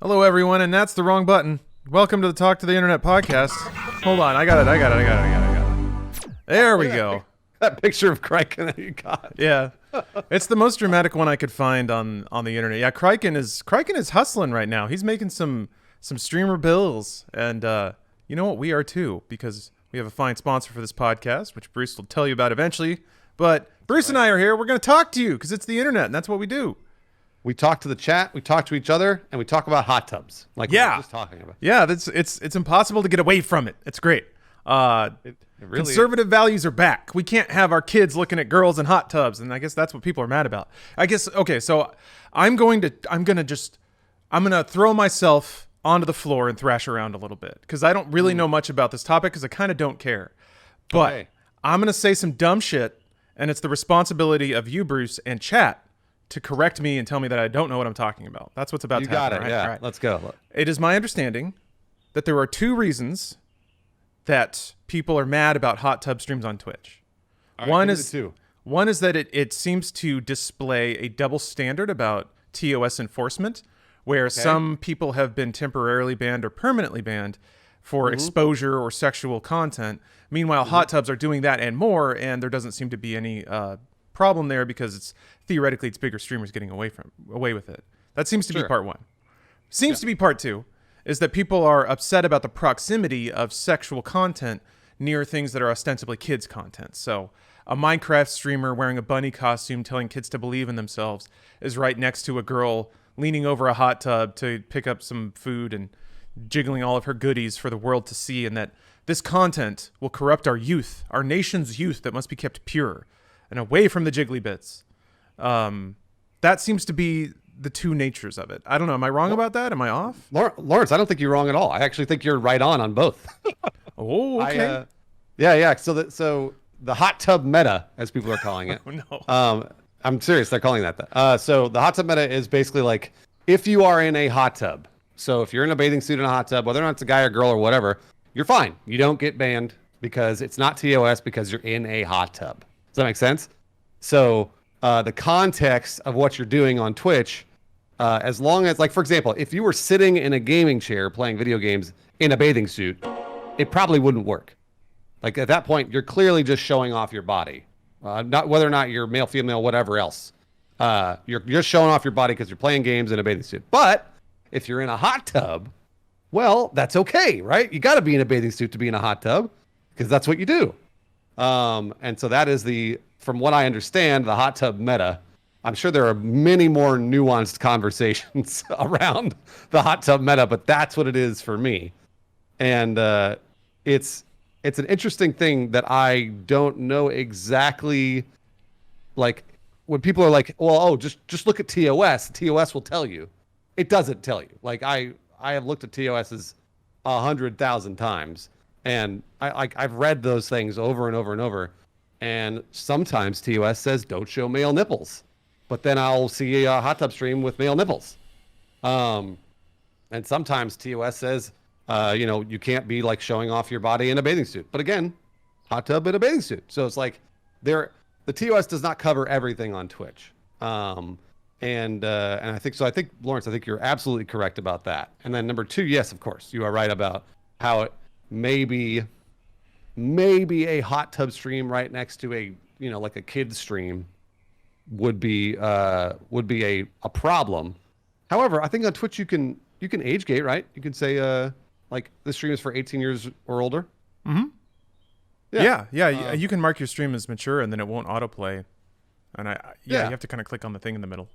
Hello, everyone, and that's the wrong button. Welcome to the Talk to the Internet podcast. Hold on, I got it. There we go. That picture of Criken that you got. Yeah, it's the most dramatic one I could find on the internet. Yeah, Criken is hustling right now. He's making some streamer bills, and you know what? We are too, because we have a fine sponsor for this podcast, which Bruce will tell you about eventually. But Bruce and I are here. We're going to talk to you because it's the internet, and that's what we do. We talk to the chat, we talk to each other, and we talk about hot tubs. Like we were just talking about. Yeah, it's impossible to get away from it. It's great. It really conservative values are back. We can't have our kids looking at girls in hot tubs, and I guess that's what people are mad about. I guess okay, so I'm gonna throw myself onto the floor and thrash around a little bit because I don't really know much about this topic because I kind of don't care. But Okay. I'm gonna say some dumb shit, and it's the responsibility of you, Bruce, and chat to correct me and tell me that I don't know what I'm talking about. That's what's about You to happen. got it, right? yeah. All right. Let's go. It is my understanding that there are two reasons that people are mad about hot tub streams on Twitch. All right, One give me is the two. one is that it seems to display a double standard about TOS enforcement, where some people have been temporarily banned or permanently banned for exposure or sexual content. Meanwhile, hot tubs are doing that and more, and there doesn't seem to be any problem there because it's bigger streamers getting away with it. That seems to be part one. Seems to be part two is that people are upset about the proximity of sexual content near things that are ostensibly kids content. So a Minecraft streamer wearing a bunny costume telling kids to believe in themselves is right next to a girl leaning over a hot tub to pick up some food and jiggling all of her goodies for the world to see, and that this content will corrupt our youth, our nation's youth that must be kept pure and away from the jiggly bits. That seems to be the two natures of it. I don't know. Am I wrong about that? Am I off? Lawrence, I don't think you're wrong at all. I actually think you're right on both. Oh, okay. Yeah. So the hot tub meta, as people are calling it. Oh, no. I'm serious. They're calling that. So the hot tub meta is basically like if you are in a hot tub. So if you're in a bathing suit in a hot tub, whether or not it's a guy or girl or whatever, you're fine. You don't get banned because it's not TOS because you're in a hot tub. Does that make sense? So the context of what you're doing on Twitch, as long as, like, for example, if you were sitting in a gaming chair playing video games in a bathing suit, it probably wouldn't work. Like at that point, you're clearly just showing off your body, not whether or not you're male, female, whatever else. You're just showing off your body because you're playing games in a bathing suit. But if you're in a hot tub, well, that's okay, right? You got to be in a bathing suit to be in a hot tub because that's what you do. And so that is from what I understand, the hot tub meta. I'm sure there are many more nuanced conversations around the hot tub meta, but that's what it is for me. And it's an interesting thing that I don't know exactly. Like when people are like, "Well, just look at TOS. TOS will tell you." It doesn't tell you. Like I have looked at TOSs 100,000 times, and I've read those things over and over and over. And sometimes TOS says don't show male nipples, but then I'll see a hot tub stream with male nipples. And sometimes TOS says, you can't be like showing off your body in a bathing suit. But again, hot tub in a bathing suit. So it's like the TOS does not cover everything on Twitch. And I think so. I think Lawrence, I think you're absolutely correct about that. And then number two, yes, of course, you are right about how it maybe a hot tub stream right next to a like a kid stream would be a problem. However, I think on Twitch you can age gate, right? You can say like this stream is for 18 years or older. Mm-hmm. Yeah. You can mark your stream as mature, and then it won't autoplay. And you have to kind of click on the thing in the middle.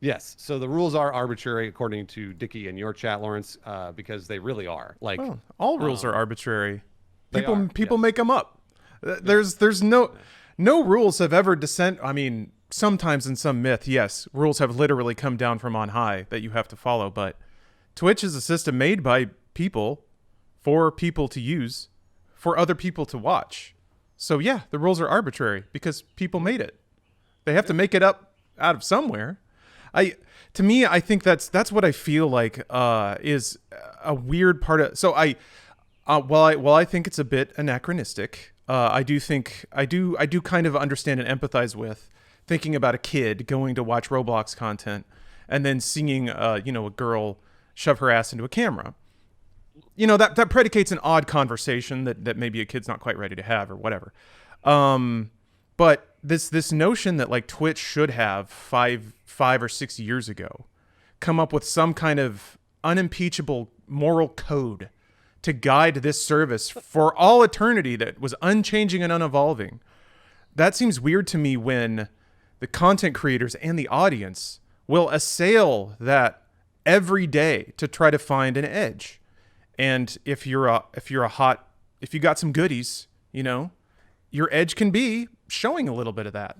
Yes. So the rules are arbitrary according to Dickie in your chat, Lawrence, because they really are. Like all rules are arbitrary. People make them up. There's no rules have ever I mean, sometimes in some myth, yes, rules have literally come down from on high that you have to follow. But Twitch is a system made by people for people to use, for other people to watch. So yeah, the rules are arbitrary because people made it. They have to make it up out of somewhere. I think that's what I feel like is a weird part of. So while I think it's a bit anachronistic, I do kind of understand and empathize with thinking about a kid going to watch Roblox content and then seeing a girl shove her ass into a camera. That predicates an odd conversation that maybe a kid's not quite ready to have or whatever. But this notion that like Twitch should have 5 or 6 years ago come up with some kind of unimpeachable moral code to guide this service for all eternity that was unchanging and unevolving. That seems weird to me when the content creators and the audience will assail that every day to try to find an edge. And if you got some goodies, your edge can be showing a little bit of that.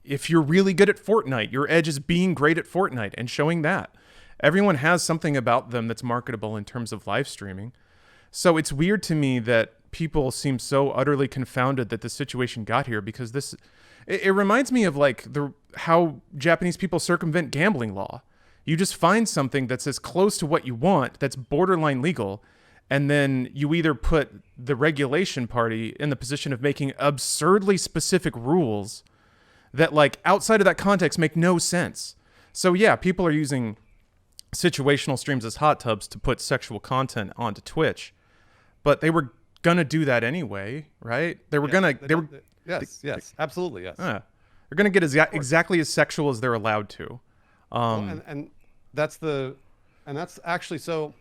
If you're really good at Fortnite, your edge is being great at Fortnite and showing that. Everyone has something about them that's marketable in terms of live streaming. So it's weird to me that people seem so utterly confounded that this situation got here, because it reminds me of like how Japanese people circumvent gambling law. You just find something that's as close to what you want, that's borderline legal, and then you either put the regulation party in the position of making absurdly specific rules that, like, outside of that context make no sense. So yeah, people are using situational streams as hot tubs to put sexual content onto Twitch, but they were gonna do that anyway, right? Yes, absolutely, yes. They're gonna get exactly as sexual as they're allowed to. And that's actually, so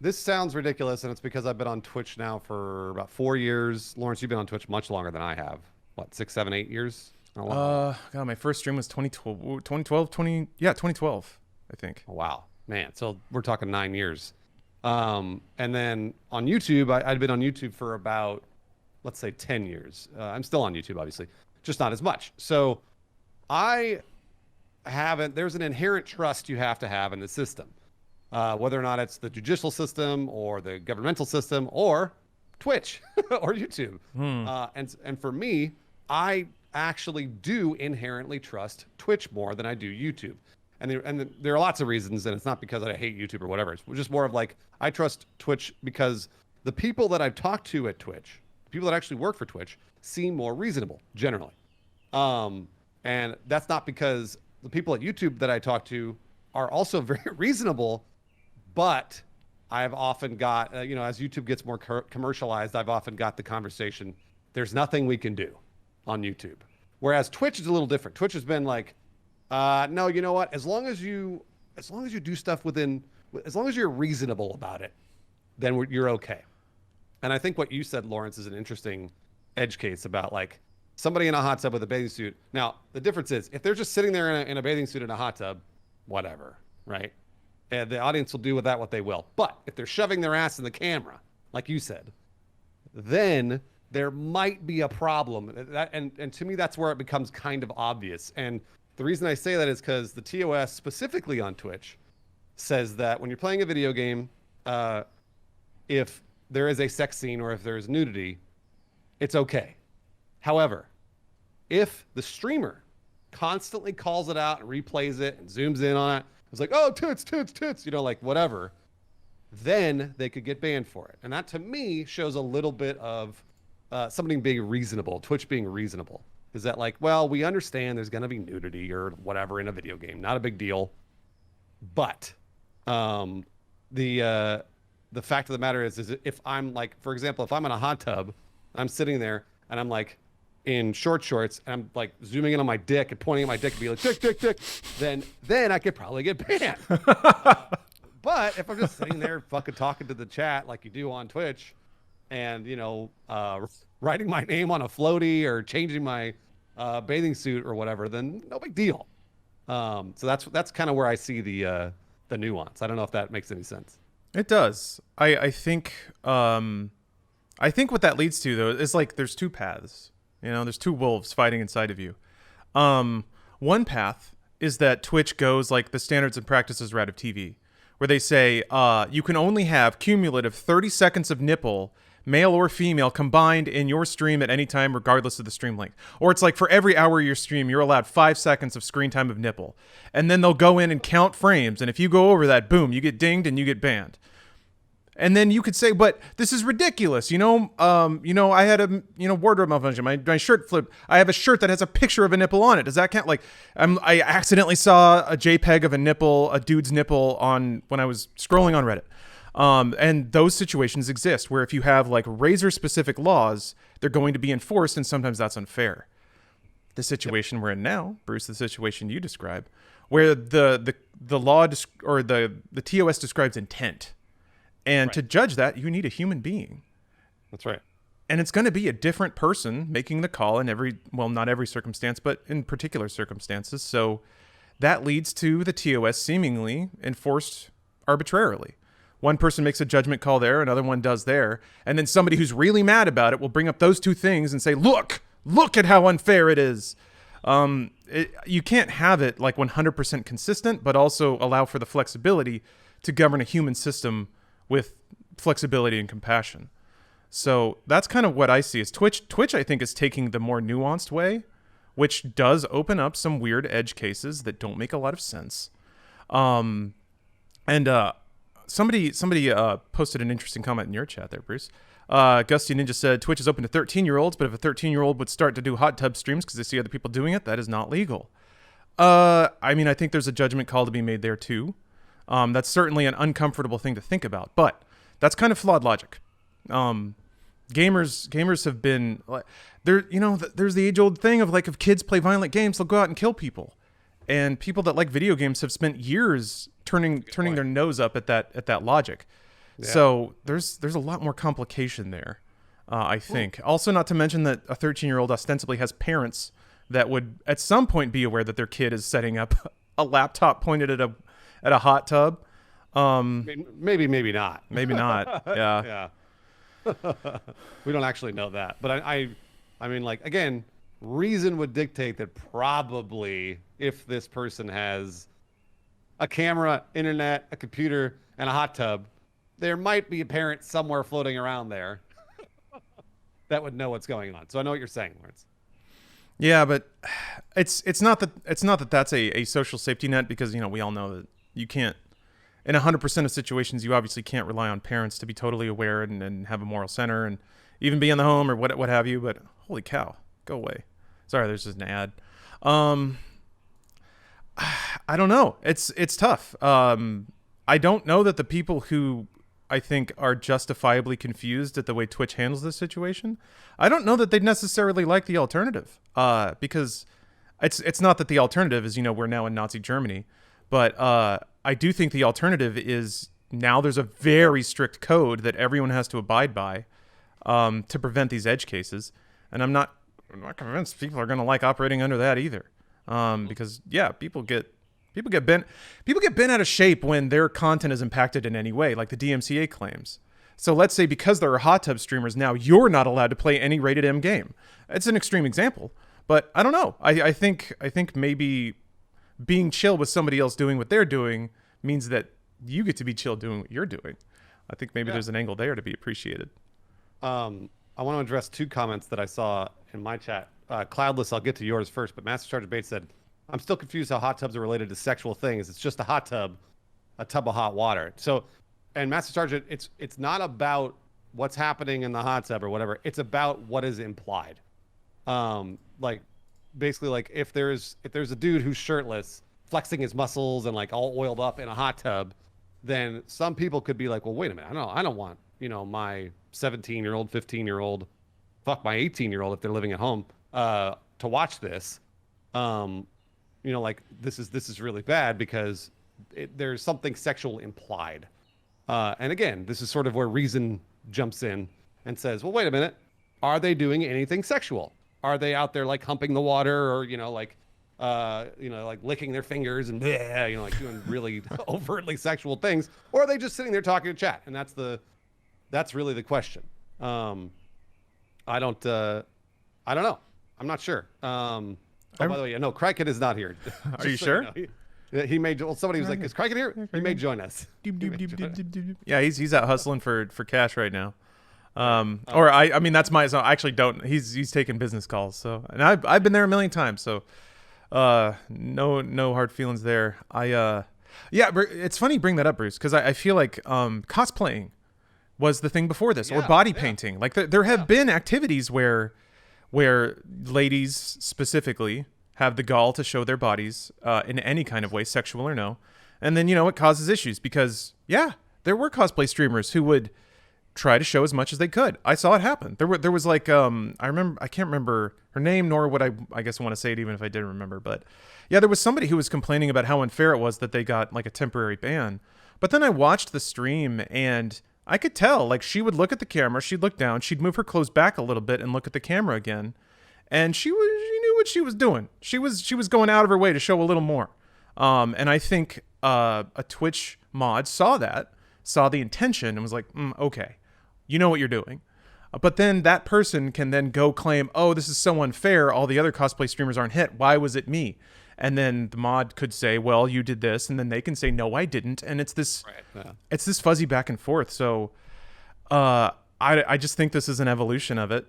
this sounds ridiculous, and it's because I've been on Twitch now for about 4 years. Lawrence, you've been on Twitch much longer than I have. What, 6, 7, 8 years? God, my first stream was 2012, I think. Oh, wow, man. So we're talking 9 years. And then on YouTube, I'd been on YouTube for about, let's say, 10 years. I'm still on YouTube, obviously, just not as much. So there's an inherent trust you have to have in the system, whether or not it's the judicial system or the governmental system or Twitch or YouTube. And for me, I actually do inherently trust Twitch more than I do YouTube. And there are lots of reasons, and it's not because I hate YouTube or whatever. It's just more of like, I trust Twitch because the people that I've talked to at Twitch, people that actually work for Twitch, seem more reasonable generally. And that's not because the people at YouTube that I talk to are also very reasonable, but I've often got, as YouTube gets more commercialized, I've often got the conversation, there's nothing we can do on YouTube. Whereas Twitch is a little different. Twitch has been like, no, you know what? As long as you do stuff as long as you're reasonable about it, then you're okay. And I think what you said, Lawrence, is an interesting edge case about like somebody in a hot tub with a bathing suit. Now, the difference is if they're just sitting there in a bathing suit in a hot tub, whatever, right? And the audience will do with that what they will. But if they're shoving their ass in the camera, like you said, then there might be a problem. And to me, that's where it becomes kind of obvious. And the reason I say that is because the TOS, specifically on Twitch, says that when you're playing a video game, if there is a sex scene or if there is nudity, it's okay. However, if the streamer constantly calls it out and replays it and zooms in on it, it's like, oh, tits, like whatever, then they could get banned for it. And that to me shows a little bit of somebody being reasonable, Twitch being reasonable. Is that like, well, we understand there's going to be nudity or whatever in a video game. Not a big deal. But the fact of the matter is if I'm like, for example, if I'm in a hot tub, I'm sitting there and I'm like in short shorts and I'm like zooming in on my dick and pointing at my dick and be like, dick, then I could probably get banned. But if I'm just sitting there fucking talking to the chat like you do on Twitch and, writing my name on a floaty or changing my bathing suit or whatever, then no big deal. So that's kind of where I see the nuance. I don't know if that makes any sense. It does. I think what that leads to though is like there's two paths. There's two wolves fighting inside of you. One path is that Twitch goes like the standards and practices route of TV, where they say you can only have cumulative 30 seconds of nipple, male or female, combined in your stream at any time, regardless of the stream length. Or it's like for every hour of your stream, you're allowed 5 seconds of screen time of nipple. And then they'll go in and count frames. And if you go over that, boom, you get dinged and you get banned. And then you could say, but this is ridiculous. I had a, wardrobe malfunction. My shirt flipped. I have a shirt that has a picture of a nipple on it. Does that count? Like, I accidentally saw a JPEG of a dude's nipple when I was scrolling on Reddit. And those situations exist where if you have like razor specific laws, they're going to be enforced, and sometimes that's unfair. The situation we're in now, Bruce, the situation you describe, where the law or the TOS describes intent. And to judge that, you need a human being. That's right. And it's going to be a different person making the call in not every circumstance, but in particular circumstances. So that leads to the TOS seemingly enforced arbitrarily. One person makes a judgment call there, another one does there. And then somebody who's really mad about it will bring up those two things and say, look at how unfair it is. You can't have it like 100% consistent, but also allow for the flexibility to govern a human system with flexibility and compassion. So that's kind of what I see is Twitch, I think, is taking the more nuanced way, which does open up some weird edge cases that don't make a lot of sense. Somebody posted an interesting comment in your chat there, Bruce. Gusty Ninja said, Twitch is open to 13-year-olds, but if a 13-year-old would start to do hot tub streams because they see other people doing it, that is not legal. I think there's a judgment call to be made there too. That's certainly an uncomfortable thing to think about, but that's kind of flawed logic. Gamers have been there's the age-old thing of like, if kids play violent games, they'll go out and kill people, and people that like video games have spent years turning their nose up at that logic. Yeah. So there's a lot more complication there, I think. Also, not to mention that a 13-year-old ostensibly has parents that would at some point be aware that their kid is setting up a laptop pointed at a hot tub. Maybe not. Maybe not. Yeah. Yeah. We don't actually know that, but I mean, like, again, reason would dictate that probably if this person has a camera, internet, a computer, and a hot tub, there might be a parent somewhere floating around there that would know what's going on. So I know what you're saying, Lawrence. Yeah, but it's not that that's a social safety net, because we all know that you can't, in 100% of situations, you obviously can't rely on parents to be totally aware and have a moral center and even be in the home or what have you. But holy cow, go away. Sorry, there's just an ad. I don't know. It's tough. I don't know that the people who I think are justifiably confused at the way Twitch handles this situation, I don't know that they'd necessarily like the alternative. Because it's not that the alternative is, we're now in Nazi Germany, but I do think the alternative is now there's a very strict code that everyone has to abide by to prevent these edge cases. And I'm not convinced people are going to like operating under that either. Because people get bent out of shape when their content is impacted in any way, like the DMCA claims. So let's say because there are hot tub streamers now, you're not allowed to play any rated M game. It's an extreme example, but I don't know. I think maybe being chill with somebody else doing what they're doing means that you get to be chill doing what you're doing. I think maybe there's an angle there to be appreciated. I want to address two comments that I saw in my chat. Cloudless, I'll get to yours first, but Master Sergeant Bates said, I'm still confused how hot tubs are related to sexual things. It's just a hot tub, a tub of hot water. So, and Master Sergeant, it's not about what's happening in the hot tub or whatever. It's about what is implied. Like, basically, like if there's a dude who's shirtless, flexing his muscles and like all oiled up in a hot tub, then some people could be like, well, wait a minute, I don't want my 17-year-old, 15-year-old, fuck my 18-year-old if they're living at home to watch this. Like this is really bad because there's something sexual implied. And again, this is sort of where reason jumps in and says, well, wait a minute, are they doing anything sexual? Are they out there like humping the water or, like licking their fingers and like doing really overtly sexual things? Or are they just sitting there talking to chat? And that's really the question. I don't know. I'm not sure. By the way, no, Criken is not here. Are you sure? He may. Well, somebody was like, "Is Criken here?" He may join us. Yeah, he's out hustling for cash right now. Or I mean that's my. So I actually don't. He's taking business calls. So and I've been there a million times. So no hard feelings there. It's funny you bring that up, Bruce, because I feel like cosplaying was the thing before this, or Yeah, body yeah. painting. Like there have been activities where ladies specifically have the gall to show their bodies in any kind of way, sexual or no, and then it causes issues because there were cosplay streamers who would try to show as much as they could. I saw it happen. There was like I can't remember her name, nor would I guess want to say it even if I did remember, but yeah, there was somebody who was complaining about how unfair it was that they got like a temporary ban. But then I watched the stream and I could tell, like, she would look at the camera, she'd look down, she'd move her clothes back a little bit and look at the camera again, and she knew what she was doing. She was going out of her way to show a little more. And I think a Twitch mod saw the intention and was like, okay, you know what you're doing. But then that person can then go claim, oh, this is so unfair, all the other cosplay streamers aren't hit, why was it me? And then the mod could say, well, you did this, and then they can say, no, I didn't. And it's this it's this fuzzy back and forth. So I just think this is an evolution of it.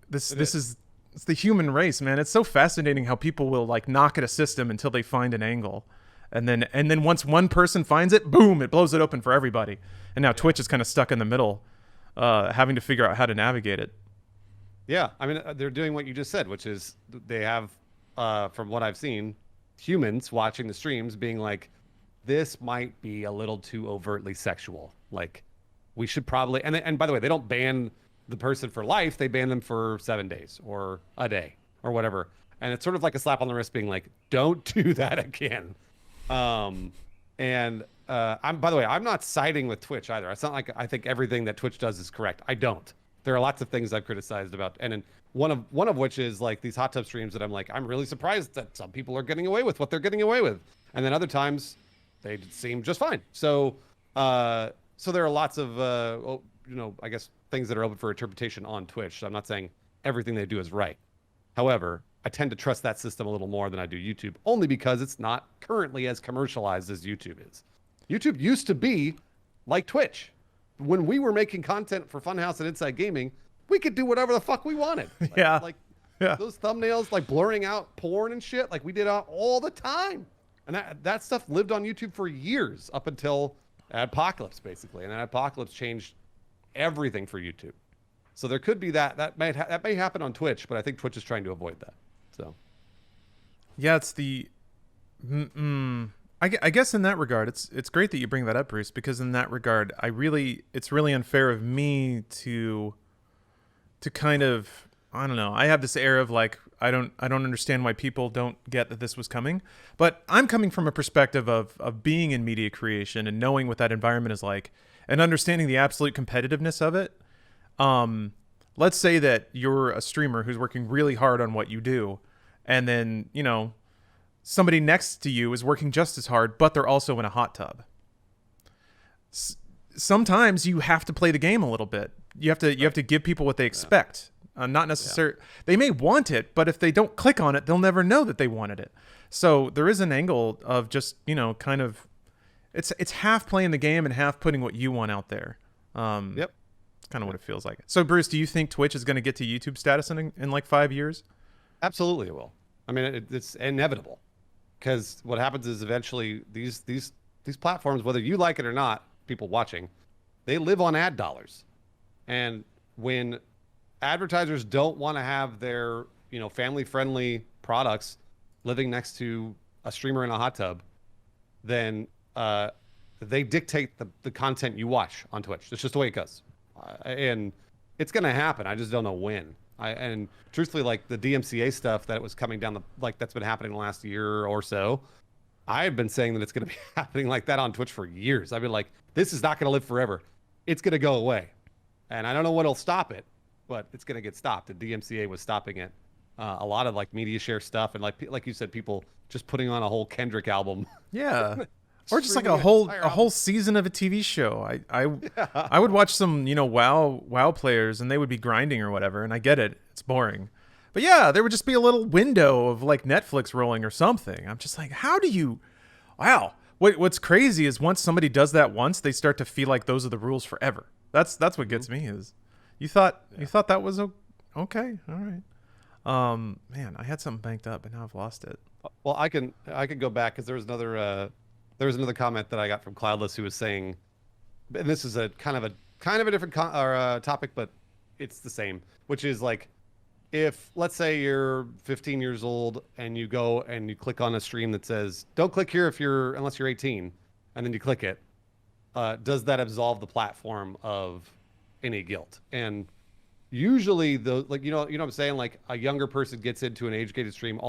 This is it's the human race, man. It's so fascinating how people will like knock at a system until they find an angle. And then once one person finds it, boom, it blows it open for everybody. And now Twitch is kind of stuck in the middle, having to figure out how to navigate it. Yeah, I mean, they're doing what you just said, which is they have, from what I've seen, humans watching the streams being like, this might be a little too overtly sexual. Like, we should probably... And by the way, they don't ban the person for life. They ban them for 7 days or a day or whatever. And it's sort of like a slap on the wrist being like, don't do that again. By the way, I'm not siding with Twitch either. It's not like I think everything that Twitch does is correct. I don't. There are lots of things I've criticized about, and one of which is like these hot tub streams that I'm like, I'm really surprised that some people are getting away with what they're getting away with, and then other times they seem just fine. So there are lots of I guess things that are open for interpretation on Twitch. So I'm not saying everything they do is right. However, I tend to trust that system a little more than I do YouTube, only because it's not currently as commercialized as YouTube is. YouTube used to be like Twitch. When we were making content for Funhouse and Inside Gaming, we could do whatever the fuck we wanted. Those thumbnails, like blurring out porn and shit, like we did all the time. And that stuff lived on YouTube for years up until Adpocalypse, basically. And then Adpocalypse changed everything for YouTube. So there could be that may happen on Twitch, but I think Twitch is trying to avoid that. So, yeah, it's the. I guess in that regard, it's great that you bring that up, Bruce, because in that regard, it's really unfair of me to kind of, I don't know. I have this air of like I don't understand why people don't get that this was coming, but I'm coming from a perspective of being in media creation and knowing what that environment is like and understanding the absolute competitiveness of it. Let's say that you're a streamer who's working really hard on what you do, and then somebody next to you is working just as hard, but they're also in a hot tub. Sometimes you have to play the game a little bit. You have to give people what they expect. Not necessarily. They may want it, but if they don't click on it, they'll never know that they wanted it. So there is an angle of just kind of, it's half playing the game and half putting what you want out there. Yep. It's kind of what it feels like. So Bruce, do you think Twitch is going to get to YouTube status in like 5 years? Absolutely, it will. I mean, it's inevitable. Because what happens is eventually these platforms, whether you like it or not, people watching, they live on ad dollars. And when advertisers don't want to have their family-friendly products living next to a streamer in a hot tub, then they dictate the content you watch on Twitch. It's just the way it goes. And it's going to happen. I just don't know when. And truthfully, like the DMCA stuff that was coming down that's been happening the last year or so, I've been saying that it's going to be happening like that on Twitch for years. I've been like, this is not going to live forever. It's going to go away. And I don't know what'll stop it, but it's going to get stopped. And DMCA was stopping it. A lot of like media share stuff. And like you said, people just putting on a whole Kendrick album. Yeah. Or just like a whole season of a TV show. I would watch some WoW players and they would be grinding or whatever, and I get it, it's boring, but yeah, there would just be a little window of like Netflix rolling or something. I'm just like, how do you? Wow. What's crazy is once somebody does that once, they start to feel like those are the rules forever. That's what gets me. Is you thought that was okay? All right. Man, I had something banked up and now I've lost it. Well, I can go back because there was another comment that I got from Cloudless who was saying and this is a kind of a different topic, but it's the same, which is like, if let's say you're 15 years old and you go and you click on a stream that says, don't click here unless you're 18, and then you click it, does that absolve the platform of any guilt? And usually you know what I'm saying? Like, a younger person gets into an age-gated stream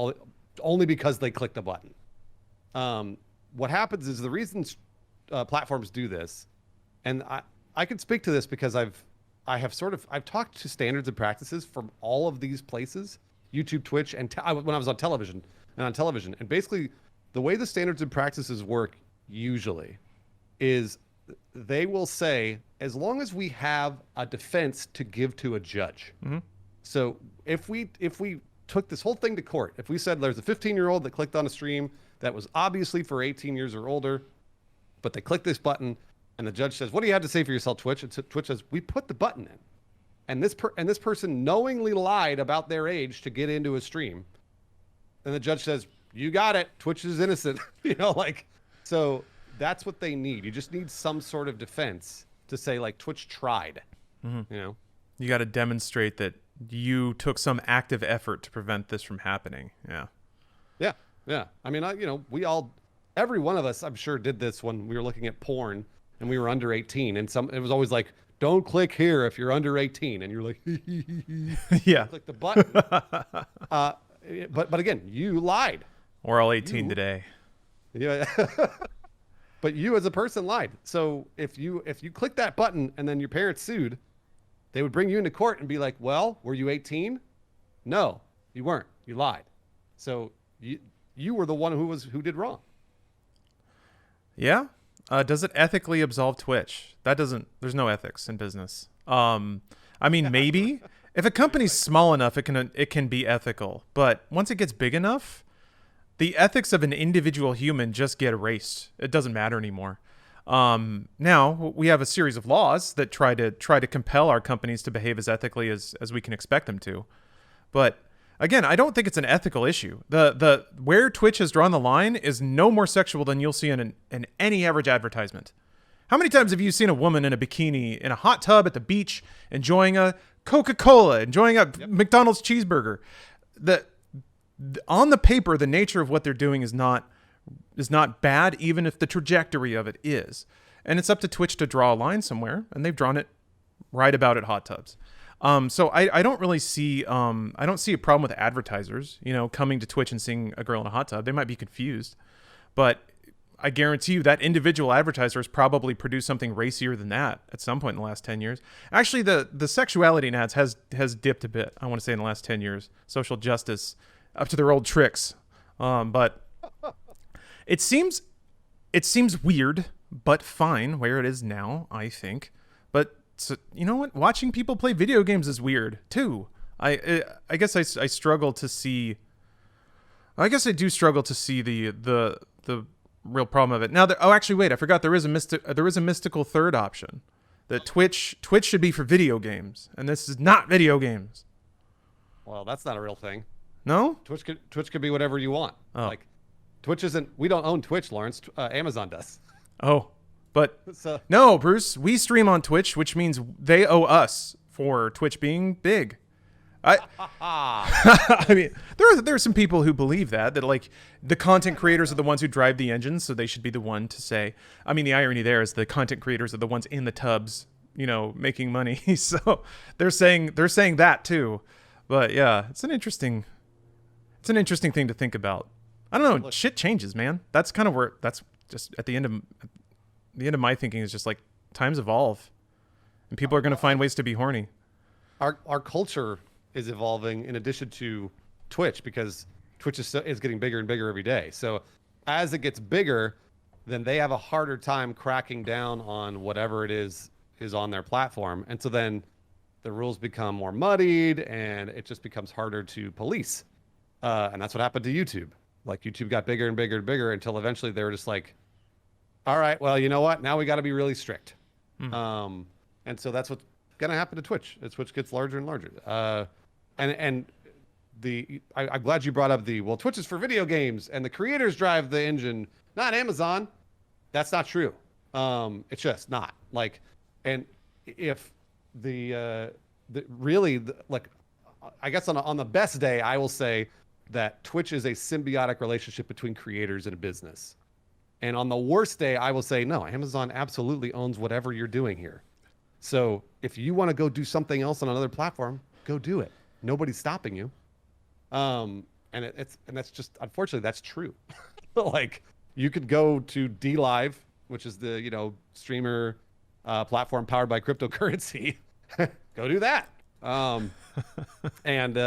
only because they clicked a button. What happens is, the reason platforms do this, and I can speak to this because I've talked to standards and practices from all of these places, YouTube, Twitch, and when I was on television, and basically the way the standards and practices work usually is they will say, as long as we have a defense to give to a judge. Mm-hmm. So if we took this whole thing to court, if we said there's a 15-year-old that clicked on a stream that was obviously for 18 years or older, but they clicked this button, and the judge says, what do you have to say for yourself, Twitch? And Twitch says, we put the button in. And this person knowingly lied about their age to get into a stream. And the judge says, you got it. Twitch is innocent. So that's what they need. You just need some sort of defense to say, like, Twitch tried. Mm-hmm. You got to demonstrate that you took some active effort to prevent this from happening. Yeah. I mean, every one of us, I'm sure, did this when we were looking at porn and we were under 18, and it was always like, don't click here if you're under 18, and you're like, yeah, click the button. But again, you lied. We're all 18 today. Yeah. But you as a person lied. So if you click that button and then your parents sued, they would bring you into court and be like, well, were you 18? No, you weren't. You lied. So you were the one who did wrong. Yeah. Does it ethically absolve Twitch? There's no ethics in business. I mean, maybe if a company's small enough, it can be ethical, but once it gets big enough, the ethics of an individual human just get erased. It doesn't matter anymore. Now we have a series of laws that try to compel our companies to behave as ethically as we can expect them to. But again, I don't think it's an ethical issue. The where Twitch has drawn the line is no more sexual than you'll see in any average advertisement. How many times have you seen a woman in a bikini in a hot tub at the beach enjoying a Coca-Cola, enjoying a McDonald's cheeseburger? On the paper, the nature of what they're doing is not bad, even if the trajectory of it is. And it's up to Twitch to draw a line somewhere, and they've drawn it right about at hot tubs. So I don't really see I don't see a problem with advertisers, coming to Twitch and seeing a girl in a hot tub. They might be confused, but I guarantee you that individual advertiser has probably produced something racier than that at some point in the last 10 years. Actually, the sexuality in ads has dipped a bit, I want to say, in the last 10 years. Social justice up to their old tricks. But it seems weird, but fine where it is now, I think. But so, you know what? Watching people play video games is weird too. I guess I struggle to see. I guess I do struggle to see the real problem of it. Now, actually, wait. I forgot there is a mystical third option. That Twitch should be for video games, and this is not video games. Well, that's not a real thing. No? Twitch could be whatever you want. Oh. Like, Twitch isn't. We don't own Twitch, Lawrence. Amazon does. Oh. But no, Bruce, we stream on Twitch, which means they owe us for Twitch being big. I mean, there are some people who believe that like the content creators are the ones who drive the engine, so they should be the one to say. I mean, the irony there is the content creators are the ones in the tubs, making money. So they're saying that too. But yeah, it's an interesting thing to think about. I don't know. Look, shit changes, man. That's kind of where that's just at the end of my thinking is just like times evolve, and people are going to find ways to be horny. Our culture is evolving in addition to Twitch, because Twitch is getting bigger and bigger every day. So as it gets bigger, then they have a harder time cracking down on whatever it is on their platform. And so then the rules become more muddied, and it just becomes harder to police. And that's what happened to YouTube. Like, YouTube got bigger and bigger and bigger until eventually they were just like, all right, well, you know what? Now we got to be really strict. And so that's what's going to happen to Twitch. As Twitch gets larger and larger. I'm glad you brought up Twitch is for video games and the creators drive the engine, not Amazon. That's not true. It's just not like, and if like, I guess on the best day, I will say that Twitch is a symbiotic relationship between creators and a business. And on the worst day, I will say, no, Amazon absolutely owns whatever you're doing here. So if you want to go do something else on another platform, go do it. Nobody's stopping you. And that's just, unfortunately, that's true. Like, you could go to DLive, which is the, streamer platform powered by cryptocurrency. Go do that. And then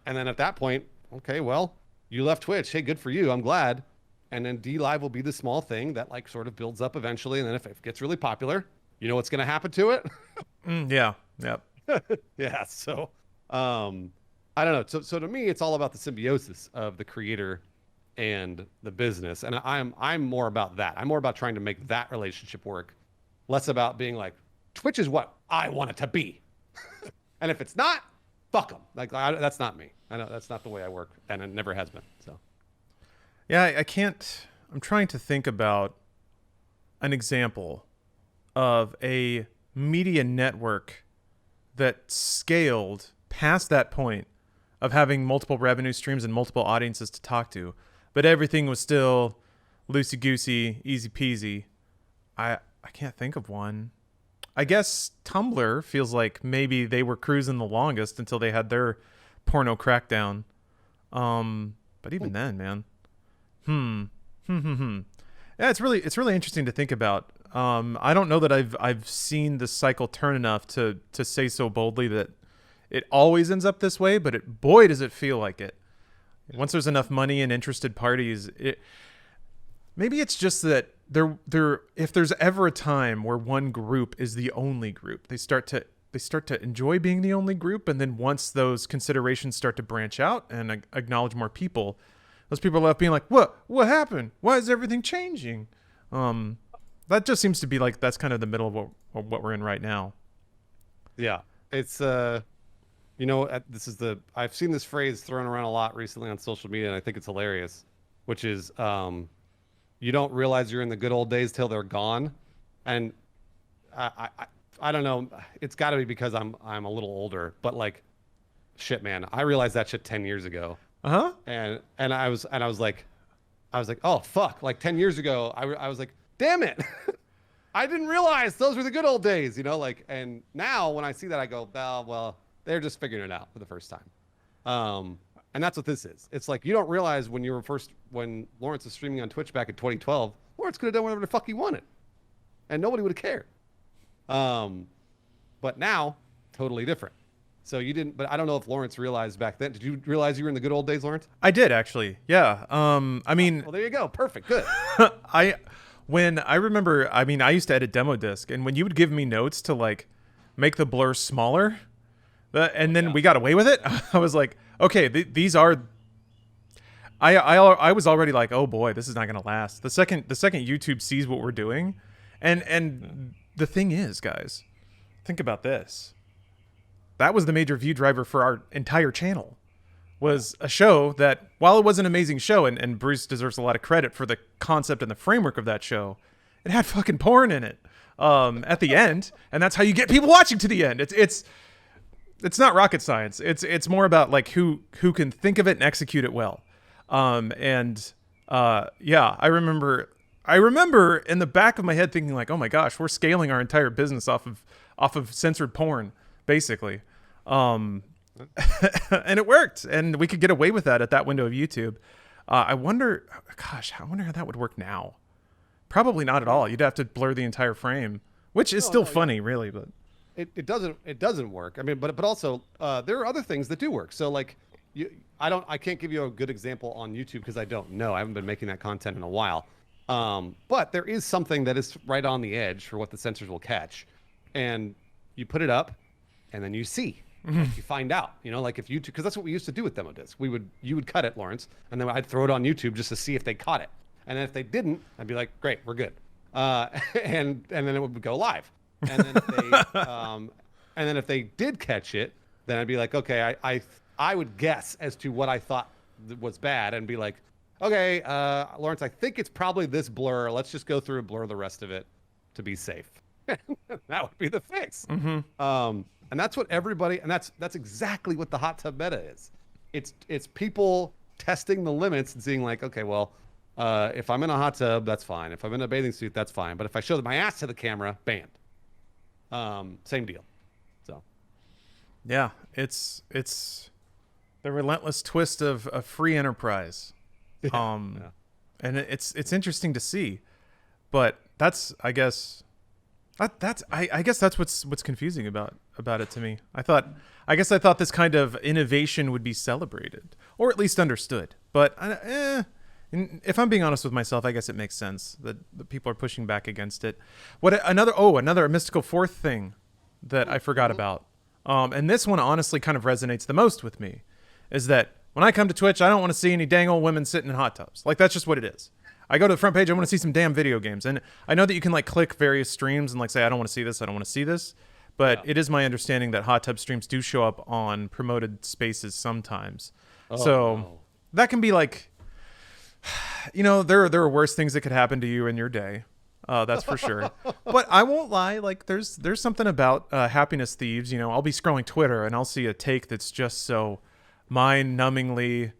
at that point, okay, well, you left Twitch. Hey, good for you. I'm glad. And then DLive will be the small thing that like sort of builds up eventually. And then if it gets really popular, you know what's going to happen to it? Yeah. Yep. Yeah. So, I don't know. So to me, it's all about the symbiosis of the creator and the business. And I'm more about that. I'm more about trying to make that relationship work, less about being like, Twitch is what I want it to be. And if it's not, fuck them. Like, that's not me. I know that's not the way I work, and it never has been. So, yeah, I can't. I'm trying to think about an example of a media network that scaled past that point of having multiple revenue streams and multiple audiences to talk to, but everything was still loosey-goosey, easy peasy. I can't think of one. I guess Tumblr feels like maybe they were cruising the longest until they had their porno crackdown. But even then, man. Yeah, it's really interesting to think about. I don't know that I've seen the cycle turn enough to say so boldly that it always ends up this way, but boy does it feel like it. Once there's enough money and interested parties, maybe it's just that if there's ever a time where one group is the only group, they start to enjoy being the only group, and then once those considerations start to branch out and acknowledge more people, those people are left being like, what happened? Why is everything changing? That just seems to be like that's kind of the middle of what we're in right now. Yeah, it's I've seen this phrase thrown around a lot recently on social media, and I think it's hilarious, which is you don't realize you're in the good old days till they're gone. And I don't know, it's got to be because I'm a little older, but like, shit, man, I realized that shit 10 years ago. Uh-huh. And I was like, oh fuck, like 10 years ago, I was like, damn it. I didn't realize those were the good old days, like, and now when I see that, I go, well, they're just figuring it out for the first time. And that's what this is. It's like, you don't realize when Lawrence was streaming on Twitch back in 2012, Lawrence could have done whatever the fuck he wanted and nobody would have cared. But now, totally different. So you didn't, but I don't know if Lawrence realized back then. Did you realize you were in the good old days, Lawrence? I did, actually. Yeah. I mean, well, there you go. Perfect. Good. I used to edit demo disc, and when you would give me notes to like make the blur smaller, and then we got away with it, I was like, okay, these are. I was already like, oh boy, this is not gonna last. The second YouTube sees what we're doing, and the thing is, guys, think about this. That was the major view driver for our entire channel. Was a show that, while it was an amazing show, and Bruce deserves a lot of credit for the concept and the framework of that show, it had fucking porn in it at the end, and that's how you get people watching to the end. It's not rocket science. It's more about like who can think of it and execute it well. Yeah, I remember in the back of my head thinking like, oh my gosh, we're scaling our entire business off of censored porn, basically. And it worked, and we could get away with that at that window of YouTube. I wonder how that would work now. Probably not at all. You'd have to blur the entire frame, which is still funny, really, but it doesn't work. I mean, but also there are other things that do work. So like I can't give you a good example on YouTube because I don't know. I haven't been making that content in a while. But there is something that is right on the edge for what the censors will catch, and you put it up, and then you see. Like you find out, like if YouTube, because that's what we used to do with demo disc. You would cut it, Lawrence, and then I'd throw it on YouTube just to see if they caught it. And then if they didn't, I'd be like, great, we're good. And then it would go live. And then if they did catch it, then I'd be like, okay, I would guess as to what I thought was bad and be like, okay, Lawrence, I think it's probably this blur. Let's just go through and blur the rest of it. to be safe. That would be the fix. Mm-hmm. And that's what everybody, and that's exactly what the hot tub meta is. It's people testing the limits and seeing like, okay, well, if I'm in a hot tub, that's fine. If I'm in a bathing suit, that's fine. But if I show my ass to the camera, banned. Same deal. So, yeah, it's the relentless twist of free enterprise. yeah. And it's interesting to see, but that's I guess that's what's confusing about it to me. I guess I thought this kind of innovation would be celebrated or at least understood. But if I'm being honest with myself, I guess it makes sense that the people are pushing back against it. Another mystical fourth thing that I forgot about, and this one honestly kind of resonates the most with me, is that when I come to Twitch, I don't want to see any dang old women sitting in hot tubs. Like, that's just what it is. I go to the front page, I want to see some damn video games. And I know that you can like click various streams and like say, I don't want to see this, I don't want to see this. But it is my understanding that hot tub streams do show up on promoted spaces sometimes. That can be like, there are worse things that could happen to you in your day. That's for sure. But I won't lie. Like there's something about happiness thieves. I'll be scrolling Twitter and I'll see a take that's just so mind-numbingly,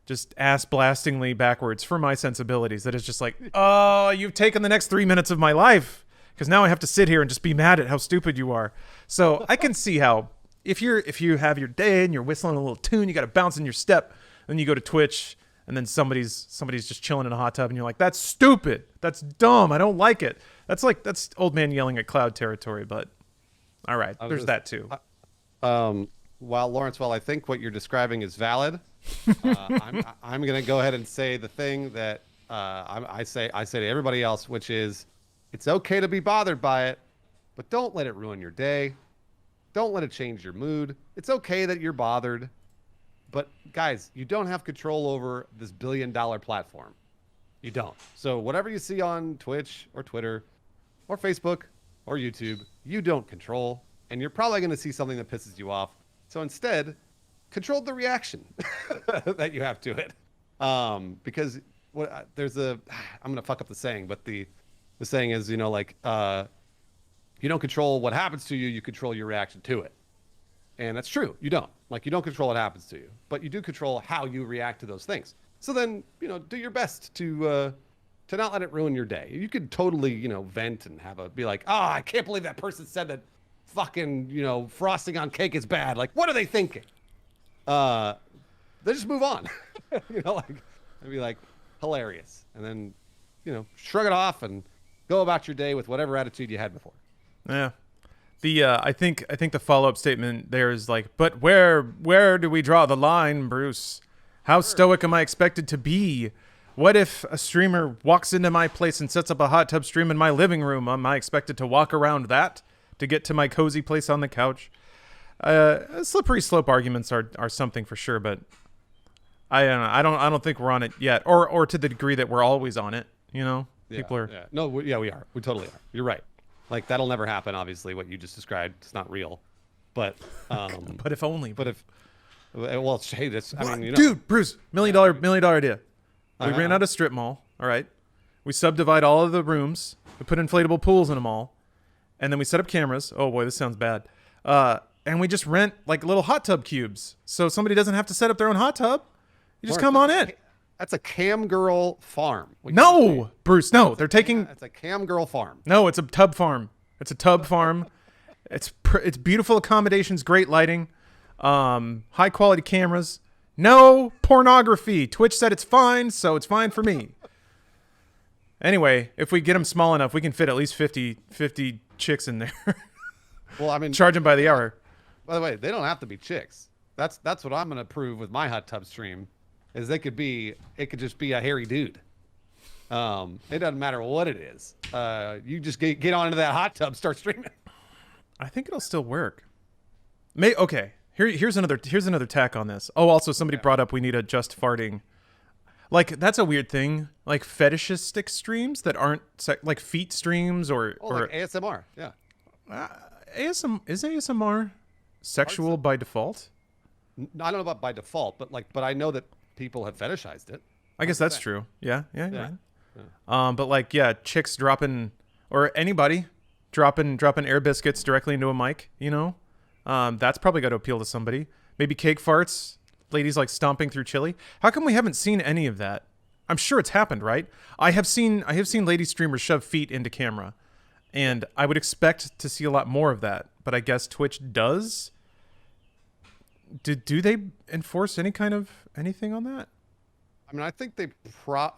just ass-blastingly backwards for my sensibilities. That is just like, oh, you've taken the next 3 minutes of my life because now I have to sit here and just be mad at how stupid you are. So I can see how if you have your day and you're whistling a little tune, you got to bounce in your step, then you go to Twitch. And then somebody's just chilling in a hot tub, and you're like, "That's stupid. That's dumb. I don't like it." That's old man yelling at cloud territory. But all right, there's that too. While I think what you're describing is valid, I'm gonna go ahead and say the thing that I say to everybody else, which is, it's okay to be bothered by it, but don't let it ruin your day. Don't let it change your mood. It's okay that you're bothered. But guys, you don't have control over this billion-dollar platform. You don't. So whatever you see on Twitch or Twitter or Facebook or YouTube, you don't control. And you're probably going to see something that pisses you off. So instead, control the reaction that you have to it. Because I'm going to fuck up the saying, but the saying is, you don't control what happens to you, you control your reaction to it. And that's true. You don't. Like, you don't control what happens to you, but you do control how you react to those things. So then, do your best to not let it ruin your day. You could totally, vent and be like, oh, I can't believe that person said that fucking, frosting on cake is bad. Like, what are they thinking? They just move on. I'd be like, hilarious. And then, shrug it off and go about your day with whatever attitude you had before. Yeah. I think the follow-up statement there is like, but where do we draw the line, Bruce? How stoic am I expected to be? What if a streamer walks into my place and sets up a hot tub stream in my living room? Am I expected to walk around that to get to my cozy place on the couch? Slippery slope arguments are something for sure, but I don't think we're on it yet, or to the degree that we're always on it. People are. Yeah. No, we are. We totally are. You're right. Like, that'll never happen, obviously, what you just described. It's not real. But but if only. But if, well, hey, dude, Bruce, million dollar idea. We ran out of strip mall, all right? We subdivide all of the rooms. We put inflatable pools in them all. And then we set up cameras. Oh, boy, this sounds bad. And we just rent, like, little hot tub cubes. So somebody doesn't have to set up their own hot tub. You just come on in. That's a cam girl farm. No, Bruce, no. They're taking... It's a cam girl farm. No, it's a tub farm. It's a tub farm. It's beautiful accommodations, great lighting, high quality cameras. No pornography. Twitch said it's fine, so it's fine for me. Anyway, if we get them small enough, we can fit at least 50 chicks in there. Well, I mean... Charge them by the hour. By the way, they don't have to be chicks. That's what I'm going to prove with my hot tub stream. Is it could just be a hairy dude. It doesn't matter what it is. You just get on into that hot tub, start streaming. I think it'll still work. Okay. Here's another tack on this. Oh, also somebody brought up we need a just farting. Like, that's a weird thing. Like fetishistic streams that aren't like feet streams or like ASMR. Yeah. Is ASMR sexual by default? I don't know about by default, but I know that people have fetishized it. I guess that's true. Yeah. But like, chicks dropping or anybody dropping air biscuits directly into a mic, that's probably got to appeal to somebody. Maybe cake farts, ladies like stomping through chili. How come we haven't seen any of that? I'm sure it's happened, right? I have seen lady streamers shove feet into camera, and I would expect to see a lot more of that. But I guess Twitch does. Do they enforce any kind of anything on that? I mean, I think they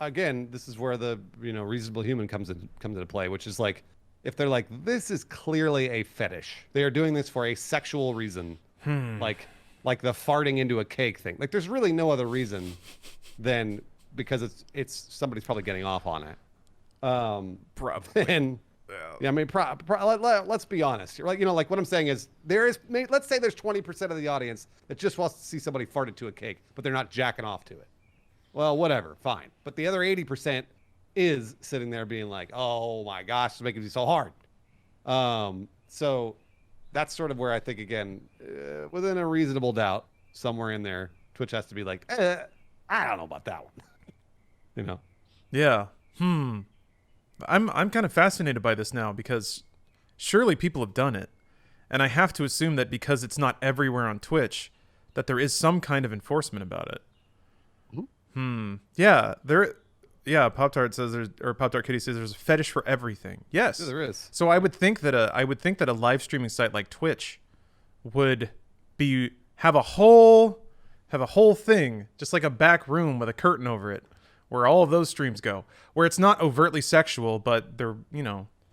again, this is where the reasonable human comes into play, which is like, if they're like, this is clearly a fetish. They are doing this for a sexual reason, like the farting into a cake thing. Like, there's really no other reason than because it's somebody's probably getting off on it. Probably. And yeah, I mean, let's be honest. Like, like what I'm saying is let's say there's 20% of the audience that just wants to see somebody fart into a cake, but they're not jacking off to it. Well, whatever, fine. But the other 80% is sitting there being like, oh my gosh, it's making me so hard. So that's sort of where I think, again, within a reasonable doubt, somewhere in there, Twitch has to be like, I don't know about that one. Yeah. I'm kind of fascinated by this now because surely people have done it. And I have to assume that because it's not everywhere on Twitch, that there is some kind of enforcement about it. Yeah, Pop-Tart says Pop-Tart Kitty says there's a fetish for everything. Yes. Yeah, there is. So I would think that a live streaming site like Twitch would have a whole thing, just like a back room with a curtain over it, where all of those streams go, where it's not overtly sexual, but they're,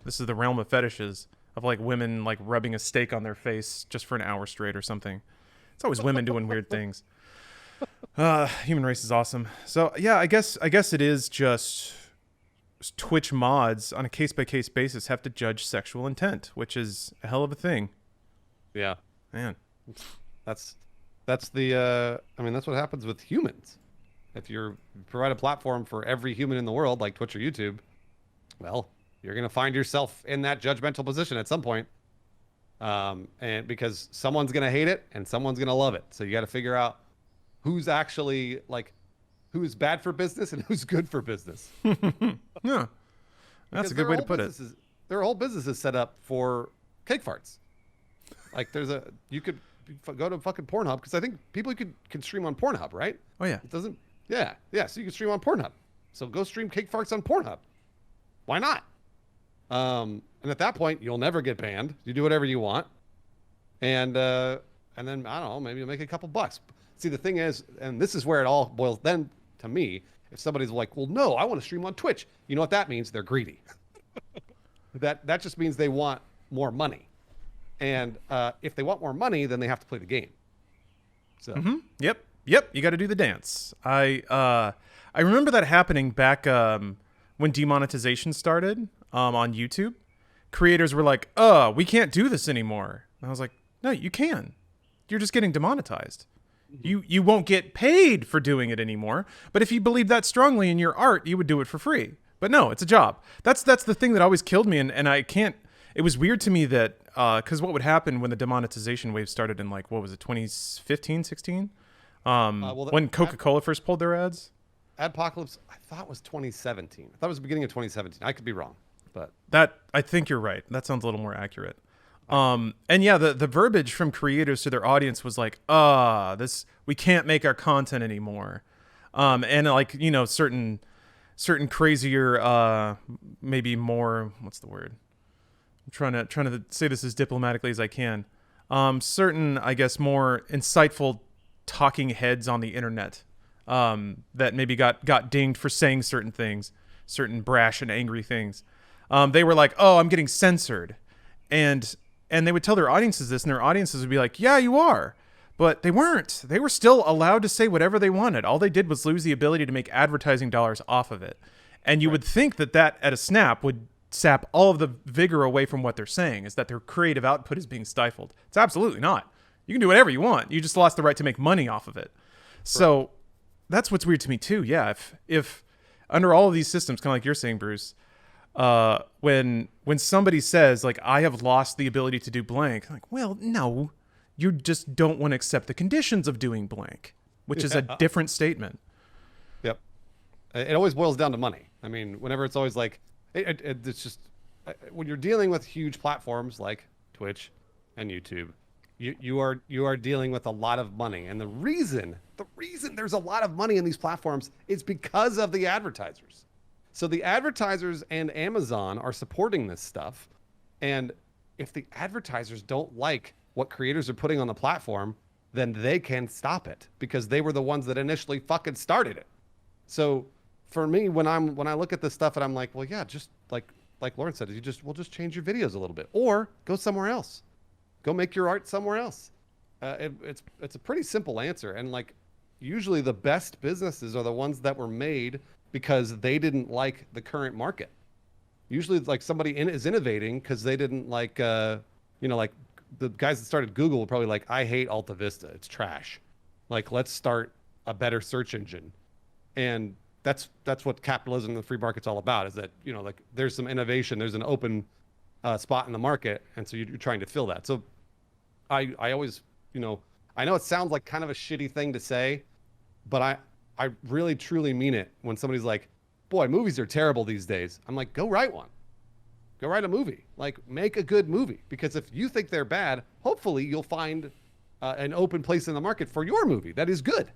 this is the realm of fetishes of like women like rubbing a steak on their face just for an hour straight or something. It's always women doing weird things. Human race is awesome. So yeah, I guess it is just Twitch mods on a case-by-case basis have to judge sexual intent, which is a hell of a thing. Yeah. Man. That's the I mean, that's what happens with humans. If you provide a platform for every human in the world, like Twitch or YouTube, well, you're going to find yourself in that judgmental position at some point. And because someone's going to hate it and someone's going to love it. So you got to figure out who's actually who's bad for business and who's good for business. Yeah. That's a good way to put it. There are whole businesses set up for cake farts. Like you could go to fucking Pornhub, because I think people can stream on Pornhub, right? Oh yeah. It doesn't. Yeah. So you can stream on Pornhub. So go stream cake farts on Pornhub. Why not? And at that point, you'll never get banned. You do whatever you want, and then I don't know, maybe you'll make a couple bucks. See, the thing is, and this is where it all boils. Then to me, if somebody's like, well, no, I want to stream on Twitch. You know what that means? They're greedy. That just means they want more money. And if they want more money, then they have to play the game. So. Mm-hmm. Yep. You got to do the dance. I remember that happening back when demonetization started on YouTube. Creators were like, we can't do this anymore. And I was like, no, you can. You're just getting demonetized. You won't get paid for doing it anymore. But if you believe that strongly in your art, you would do it for free. But no, it's a job. That's the thing that always killed me. And I can't. It was weird to me that because what would happen when the demonetization wave started in 2015, 16? When Coca-Cola first pulled their ads? Adpocalypse, I thought was 2017. I thought it was the beginning of 2017. I could be wrong, but I think you're right. That sounds a little more accurate. And yeah, the verbiage from creators to their audience was like, we can't make our content anymore. And certain crazier, maybe more, what's the word? I'm trying to say this as diplomatically as I can. Certain, I guess, more insightful talking heads on the internet that maybe got dinged for saying certain things, certain brash and angry things. They were like, I'm getting censored. And they would tell their audiences this, and their audiences would be like, yeah, you are. But they weren't. They were still allowed to say whatever they wanted. All they did was lose the ability to make advertising dollars off of it. And you would think that at a snap would sap all of the vigor away from what they're saying, is that their creative output is being stifled. It's absolutely not. You can do whatever you want. You just lost the right to make money off of it. So that's what's weird to me too. Yeah, if under all of these systems, kind of like you're saying, Bruce, when somebody says like, I have lost the ability to do blank, I'm like, well, no, you just don't want to accept the conditions of doing blank, which is a different statement. Yep. It always boils down to money. I mean, whenever it's always like, it's just when you're dealing with huge platforms like Twitch and YouTube, you are dealing with a lot of money, and the reason there's a lot of money in these platforms is because of the advertisers. So the advertisers and Amazon are supporting this stuff, and if the advertisers don't like what creators are putting on the platform, then they can stop it because they were the ones that initially fucking started it. So for me, when I look at this stuff and I'm like, well, yeah, just like Lauren said, we'll just change your videos a little bit, or go somewhere else, go make your art somewhere else. It's a pretty simple answer, and like usually the best businesses are the ones that were made because they didn't like the current market. Usually, like somebody is innovating because they didn't like, like the guys that started Google were probably like, I hate Alta Vista, it's trash. Like, let's start a better search engine, and that's what capitalism and the free market's all about. Is that like there's some innovation, there's an open spot in the market, and so you're trying to fill that. So I always I know it sounds like kind of a shitty thing to say, but I really truly mean it when somebody's like, boy, movies are terrible these days. I'm like, go write one. Go write a movie. Like, make a good movie. Because if you think they're bad, hopefully you'll find an open place in the market for your movie that is good.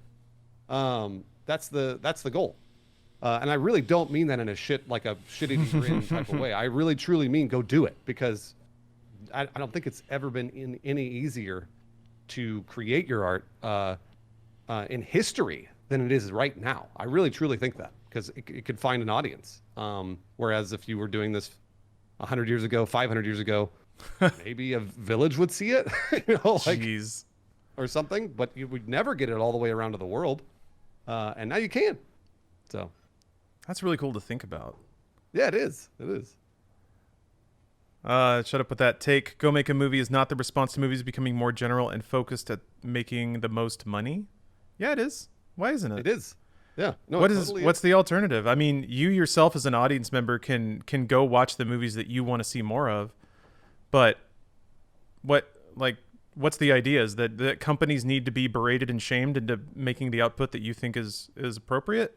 That's the goal. And I really don't mean that in a shitty grin type of way. I really truly mean go do it, because I don't think it's ever been any easier to create your art in history than it is right now. I really truly think that, because it could find an audience. Whereas if you were doing this 100 years ago, 500 years ago, maybe a village would see it, Jeez. or something, but you would never get it all the way around to the world. And now you can. So that's really cool to think about. Yeah, it is. It is. Shut up with that take. Go make a movie is not the response to movies becoming more general and focused at making the most money. Yeah, it is. Why isn't it? It is. Yeah. No. What's the alternative? I mean, you yourself as an audience member can go watch the movies that you want to see more of, but what's the idea? Is that companies need to be berated and shamed into making the output that you think is appropriate?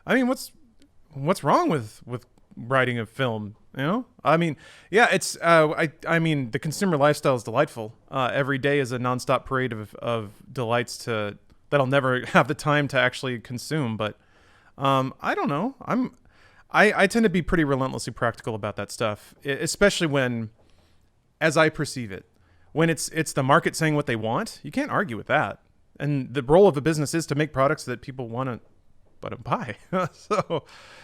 I mean, what's wrong with writing a film? I mean, yeah, it's I mean, the consumer lifestyle is delightful. Every day is a nonstop parade of delights that I'll never have the time to actually consume. But I don't know. I tend to be pretty relentlessly practical about that stuff, especially when, as I perceive it, when it's the market saying what they want. You can't argue with that. And the role of a business is to make products that people want to buy.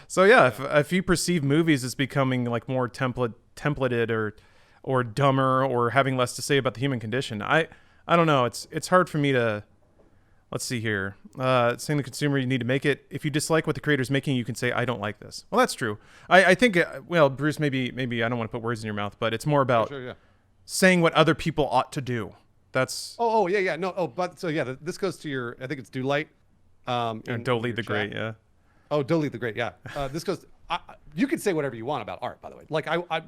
so yeah, if you perceive movies as becoming like more templated or dumber or having less to say about the human condition, I don't know. It's hard for me to. Let's see here. Saying the consumer, you need to make it. If you dislike what the creator's making, you can say, I don't like this. Well, that's true. I think, well, Bruce, maybe I don't want to put words in your mouth, but it's more about saying what other people ought to do. That's. Yeah. No. But so, yeah, this goes to your, I think it's Do Light. Dolly the Great, yeah. Oh, Dolly the Great, yeah. This goes, you can say whatever you want about art, by the way. Like, I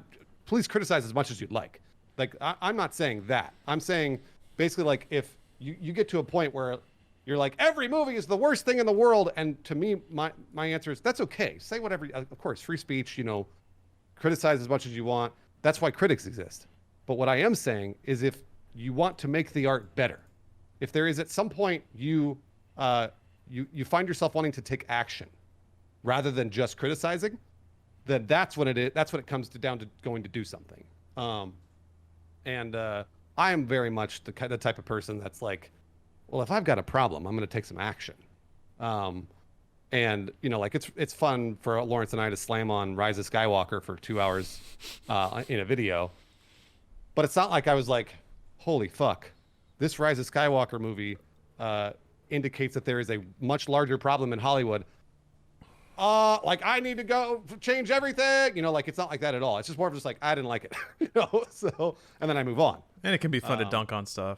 please criticize as much as you'd like. Like, I'm not saying that. I'm saying basically, like, if you get to a point where you're like, every movie is the worst thing in the world. And to me, my answer is, that's okay. Say whatever, of course, free speech, criticize as much as you want. That's why critics exist. But what I am saying is, if you want to make the art better, if there is at some point you find yourself wanting to take action rather than just criticizing, then that's when it comes down to going to do something. And I am very much the type of person that's like, well, if I've got a problem, I'm going to take some action. And like it's fun for Lawrence and I to slam on Rise of Skywalker for 2 hours in a video, but it's not like I was like, holy fuck, this Rise of Skywalker movie indicates that there is a much larger problem in Hollywood. Like I need to go change everything. Like it's not like that at all. It's just more of just like, I didn't like it, So, and then I move on. And it can be fun to dunk on stuff.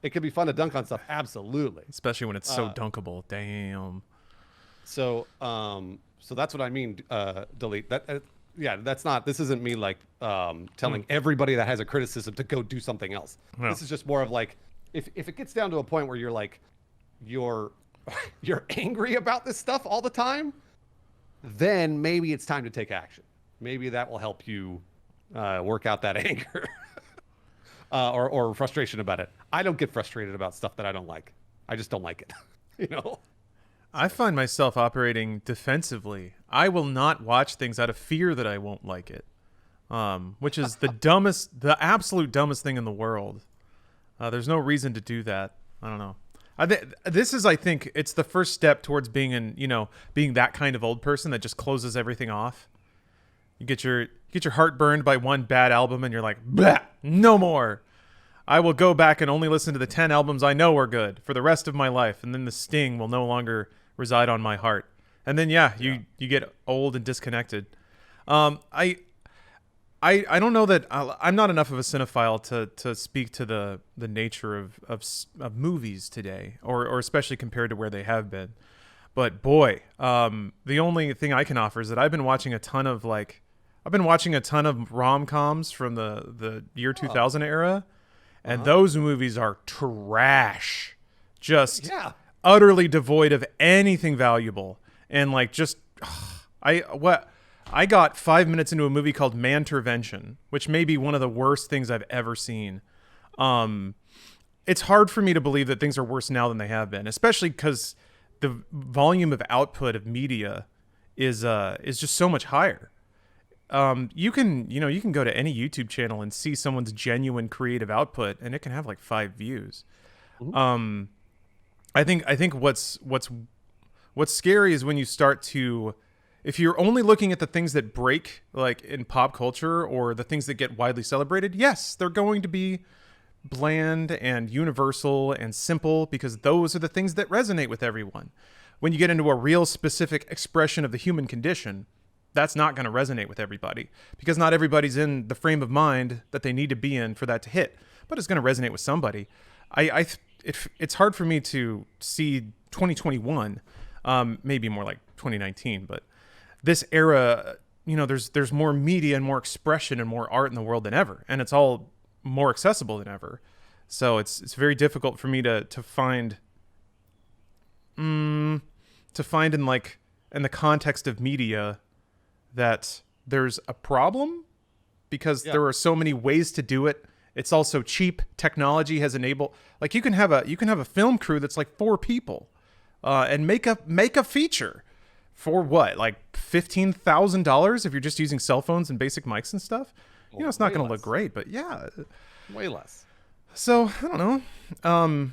It can be fun to dunk on stuff, absolutely. Especially when it's so dunkable. Damn. So that's what I mean. Delete that. Yeah, that's not. This isn't me like telling everybody that has a criticism to go do something else. No. This is just more of like, if it gets down to a point where you're like, you're angry about this stuff all the time, then maybe it's time to take action. Maybe that will help you work out that anger or frustration about it. I don't get frustrated about stuff that I don't like. I just don't like it. You know? I find myself operating defensively. I will not watch things out of fear that I won't like it, which is the absolute dumbest thing in the world. There's no reason to do that. I don't know. I think it's the first step towards being being that kind of old person that just closes everything off. You get your heart burned by one bad album and you're like, bah, no more. I will go back and only listen to the 10 albums I know are good for the rest of my life, and then the sting will no longer reside on my heart. And then you get old and disconnected. I don't know that I'm not enough of a cinephile to speak to the nature of movies today, or especially compared to where they have been. But boy, the only thing I can offer is that I've been watching a ton of rom-coms from the year 2000 era, and those movies are trash, just utterly devoid of anything valuable, and I got 5 minutes into a movie called Mantervention, which may be one of the worst things I've ever seen. It's hard for me to believe that things are worse now than they have been, especially because the volume of output of media is just so much higher. You can go to any YouTube channel and see someone's genuine creative output, and it can have like 5 views. I think what's scary is when you start to, if you're only looking at the things that break, like in pop culture, or the things that get widely celebrated, yes, they're going to be bland and universal and simple because those are the things that resonate with everyone. When you get into a real specific expression of the human condition, that's not going to resonate with everybody because not everybody's in the frame of mind that they need to be in for that to hit, but it's going to resonate with somebody. It's hard for me to see 2021, maybe more like 2019, but this era, there's more media and more expression and more art in the world than ever, and it's all more accessible than ever. So it's very difficult for me to find in the context of media that there's a problem because there are so many ways to do it. It's also cheap. Technology has enabled, like, you can have a film crew that's like 4 people and make a feature for what, like $15,000 if you're just using cell phones and basic mics and stuff. It's not going to look great, but way less. So I don't know.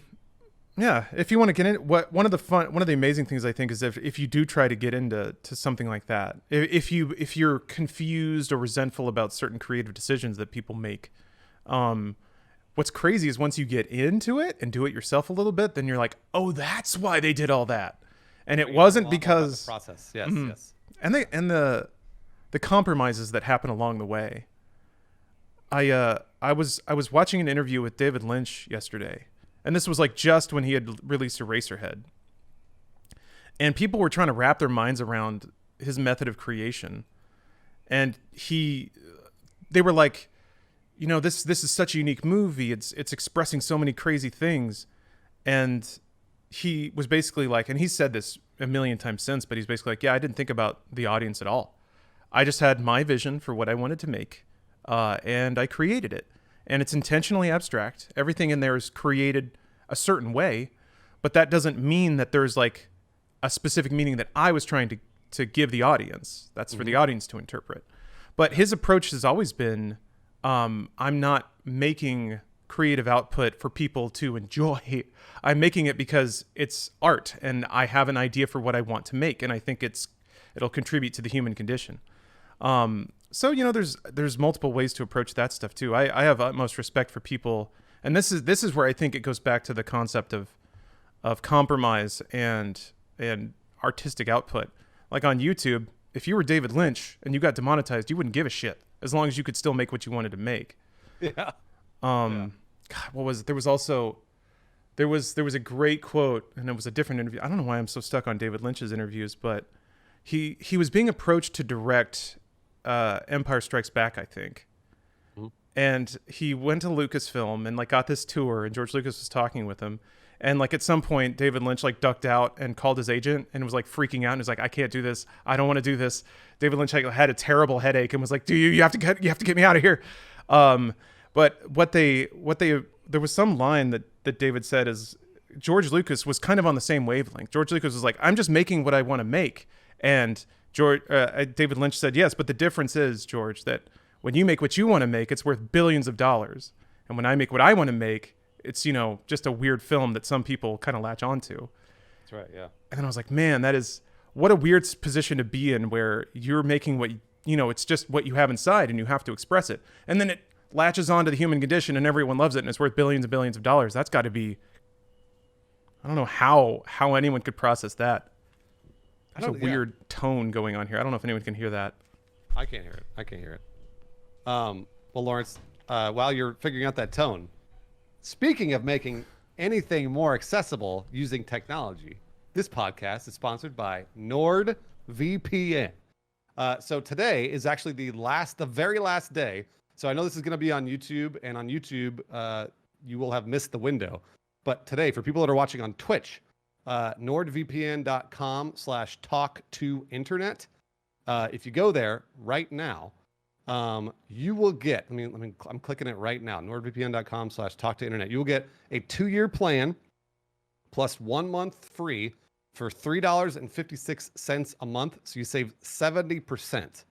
If you want to get in, one of the amazing things I think is if you do try to get into something like that, if you're confused or resentful about certain creative decisions that people make, what's crazy is once you get into it and do it yourself a little bit, then you're like, oh, that's why they did all that. And it wasn't because the process. Yes, yes. And the compromises that happen along the way. I was watching an interview with David Lynch yesterday, and this was like just when he had released Eraserhead. And people were trying to wrap their minds around his method of creation. And they were like, this is such a unique movie. It's expressing so many crazy things. And he was basically like, and he's said this a million times since, but he's basically like, I didn't think about the audience at all. I just had my vision for what I wanted to make, and I created it. And it's intentionally abstract. Everything in there is created a certain way, but that doesn't mean that there's like a specific meaning that I was trying to give the audience. That's for the audience to interpret. But his approach has always been, I'm not making creative output for people to enjoy. I'm making it because it's art and I have an idea for what I want to make, and I think it'll contribute to the human condition. So there's multiple ways to approach that stuff too. I have utmost respect for people, and this is where I think it goes back to the concept of compromise and artistic output. Like on YouTube, if you were David Lynch and you got demonetized, you wouldn't give a shit as long as you could still make what you wanted to make. Yeah. God, what was it? There was a great quote, and it was a different interview. I don't know why I'm so stuck on David Lynch's interviews, but he was being approached to direct Empire Strikes Back, I think. And he went to Lucasfilm and like got this tour, and George Lucas was talking with him, And like at some point, David Lynch like ducked out and called his agent and was like freaking out and was like, I can't do this. I don't want to do this. David Lynch had a terrible headache and was like, you have to get me out of here. But there was some line that David said is George Lucas was kind of on the same wavelength. George Lucas was like, I'm just making what I want to make. And David Lynch said, yes, but the difference is, George, that when you make what you want to make, it's worth billions of dollars. And when I make what I want to make, it's, just a weird film that some people kind of latch onto. That's right, yeah. And then I was like, man, what a weird position to be in where you're making what, it's just what you have inside and you have to express it. And then it latches onto the human condition and everyone loves it and it's worth billions and billions of dollars. That's got to be, I don't know how anyone could process that. There's a weird tone going on here. I don't know if anyone can hear that. I can't hear it. Well, Lawrence, while you're figuring out that tone, speaking of making anything more accessible using technology, this podcast is sponsored by NordVPN. So today is actually the very last day. So I know this is going to be on YouTube, and on YouTube, you will have missed the window. But today, for people that are watching on Twitch, nordvpn.com/talk2internet. If you go there right now, you will get, I'm clicking it right now, nordvpn.com/talk2internet. You will get a 2-year plan plus 1 month free for $3.56 a month. So you save 70%.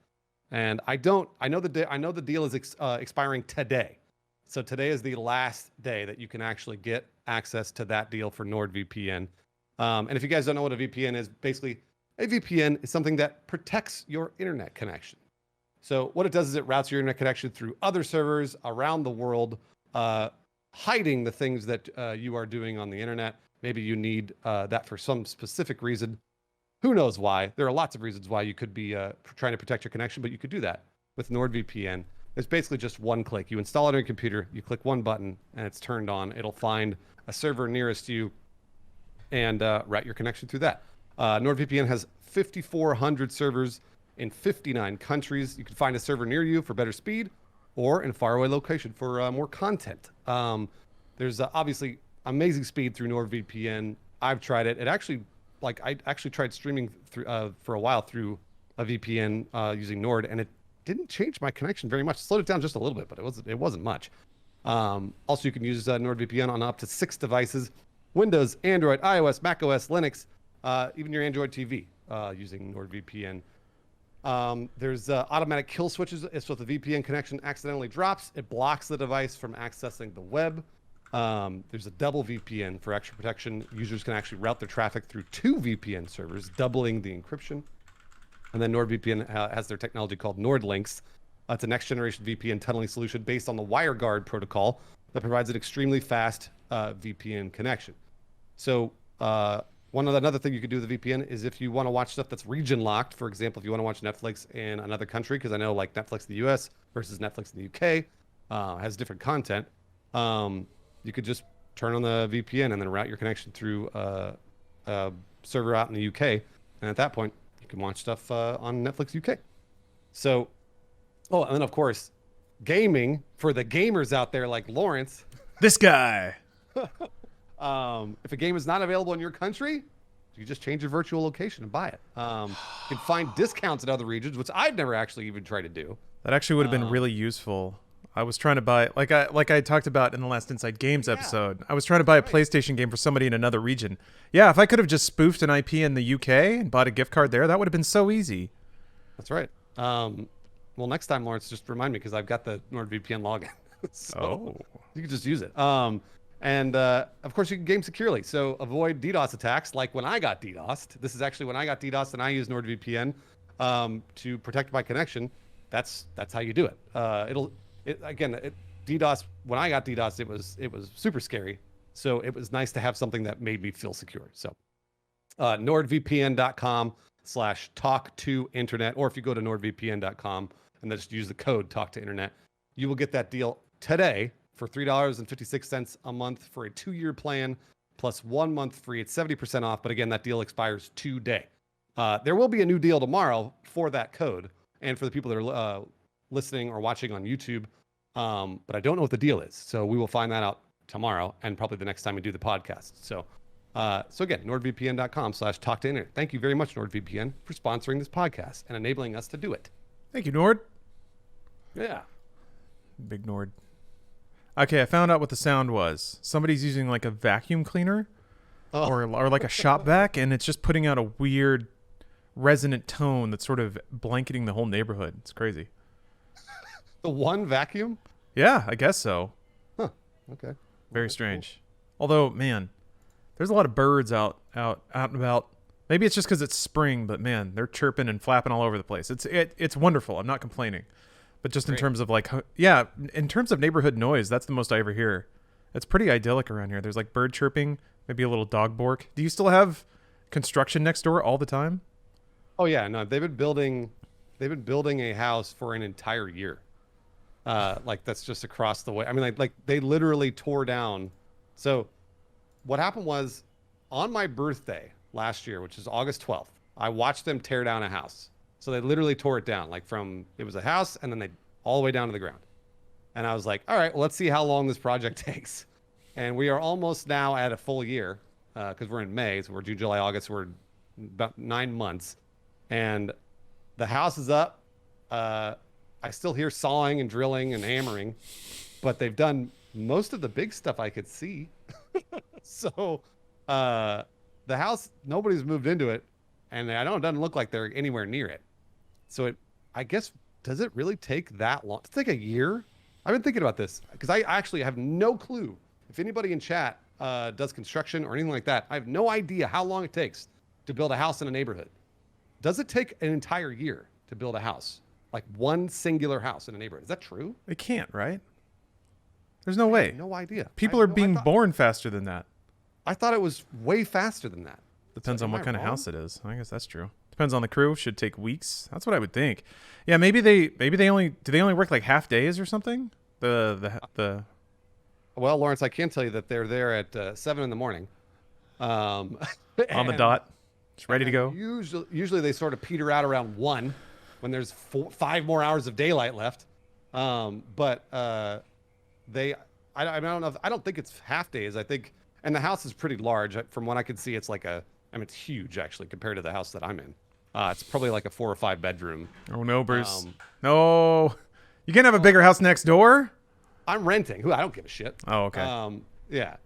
And I know the deal is expiring today. So today is the last day that you can actually get access to that deal for NordVPN. And if you guys don't know what a VPN is, basically a VPN is something that protects your internet connection. So what it does is it routes your internet connection through other servers around the world, hiding the things that you are doing on the internet. Maybe you need that for some specific reason. Who knows why? There are lots of reasons why you could be trying to protect your connection, but you could do that with NordVPN. It's basically just one click. You install it on your computer, you click one button, and it's turned on. It'll find a server nearest you and route your connection through that. NordVPN has 5,400 servers in 59 countries. You can find a server near you for better speed or in a faraway location for more content. There's obviously amazing speed through NordVPN. I've tried it. I actually tried streaming for a while through a VPN using Nord, and it didn't change my connection very much. It slowed it down just a little bit, but it wasn't much. Also, you can use NordVPN on up to 6 devices: Windows, Android, iOS, macOS, Linux, even your Android TV using NordVPN. There's automatic kill switches. If the VPN connection accidentally drops, it blocks the device from accessing the web. There's a double VPN for extra protection. Users can actually route their traffic through 2 VPN servers, doubling the encryption. And then NordVPN has their technology called NordLynx. It's a next generation VPN tunneling solution based on the WireGuard protocol that provides an extremely fast VPN connection. So another thing you could do with the VPN is if you want to watch stuff that's region locked. For example, if you want to watch Netflix in another country, because I know like Netflix in the US versus Netflix in the UK has different content. You could just turn on the VPN and then route your connection through a server out in the UK. And at that point, you can watch stuff on Netflix UK. So, and then of course, gaming for the gamers out there like Lawrence. This guy. If a game is not available in your country, you just change your virtual location and buy it. You can find discounts in other regions, which I'd never actually even tried to do. That actually would have been really useful. I was trying to buy, like I talked about in the last Inside Games episode, I was trying to buy a PlayStation game for somebody in another region. Yeah, if I could have just spoofed an IP in the UK and bought a gift card there, that would have been so easy. That's right. Well, next time, Lawrence, just remind me because I've got the NordVPN login. So you can just use it. And of course, you can game securely. So avoid DDoS attacks like when I got DDoSed. This is actually when I got DDoSed and I used NordVPN to protect my connection. That's how you do it. DDoS, when I got DDoS, it was super scary. So it was nice to have something that made me feel secure. So nordvpn.com/talk2internet, or if you go to nordvpn.com and then just use the code talk2internet, you will get that deal today for $3.56 a month for a 2-year plan plus 1 month free. It's 70% off. But again, that deal expires today. There will be a new deal tomorrow for that code. And for the people that are listening or watching on YouTube, but I don't know what the deal is. So we will find that out tomorrow and probably the next time we do the podcast. So again, nordvpn.com/talktointernet. Thank you very much, NordVPN, for sponsoring this podcast and enabling us to do it. Thank you, Nord. Yeah. Big Nord. Okay, I found out what the sound was. Somebody's using like a vacuum cleaner or like a shop vac, and it's just putting out a weird resonant tone that's sort of blanketing the whole neighborhood. It's crazy. The one vacuum? Yeah, I guess so. Huh. Okay. Very strange. Although, man, there's a lot of birds out and about. Maybe it's just because it's spring, but man, they're chirping and flapping all over the place. It's wonderful. I'm not complaining. But just in terms of in terms of neighborhood noise, that's the most I ever hear. It's pretty idyllic around here. There's like bird chirping, maybe a little dog bark. Do you still have construction next door all the time? Oh yeah, no, they've been building a house for an entire year. Like that's just across the way. I mean, like they literally tore down. So what happened was on my birthday last year, which is August 12th, I watched them tear down a house. So they literally tore it down, like it was a house and then they all the way down to the ground. And I was like, all right, well, let's see how long this project takes. And we are almost now at a full year because we're in May. So we're June, July, August. We're about 9 months. And the house is up. I still hear sawing and drilling and hammering, but they've done most of the big stuff I could see. So the house, nobody's moved into it. And I know it doesn't look like they're anywhere near it. So I guess, does it really take that long? Does it take a year? I've been thinking about this because I actually have no clue. If anybody in chat does construction or anything like that, I have no idea how long it takes to build a house in a neighborhood. Does it take an entire year to build a house? Like one singular house in a neighborhood? Is that true? It can't, right? There's no way. No idea. People are being born faster than that. I thought it was way faster than that. Depends on what kind of house it is. I guess that's true. Depends on the crew. Should take weeks. That's what I would think. Yeah, maybe they only work like half days or something. The Well, Lawrence, I can tell you that they're there at 7 in the morning. On the dot. It's ready to go. Usually they sort of peter out around 1 when there's 5 more hours of daylight left. I don't know. I don't think it's half days. I think, and the house is pretty large. From what I can see, it's like it's huge actually compared to the house that I'm in. It's probably like a 4 or 5 bedroom. Oh no, Bruce. No, you can't have a bigger house next door. I'm renting. I don't give a shit. Oh, okay. Yeah.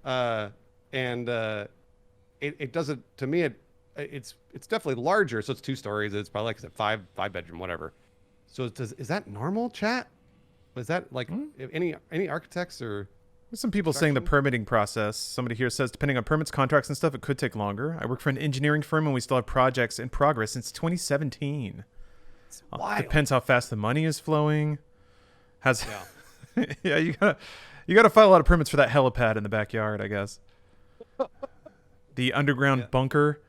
It doesn't, to me, it's definitely larger. So it's 2 stories. It's probably like I said, 5 bedroom, whatever. So is that normal, chat? Is that like any architects or? There's some people saying the permitting process. Somebody here says, depending on permits, contracts, and stuff, it could take longer. I work for an engineering firm, and we still have projects in progress since 2017. It's wild. Depends how fast the money is flowing. Yeah, you gotta file a lot of permits for that helipad in the backyard, I guess. The underground bunker.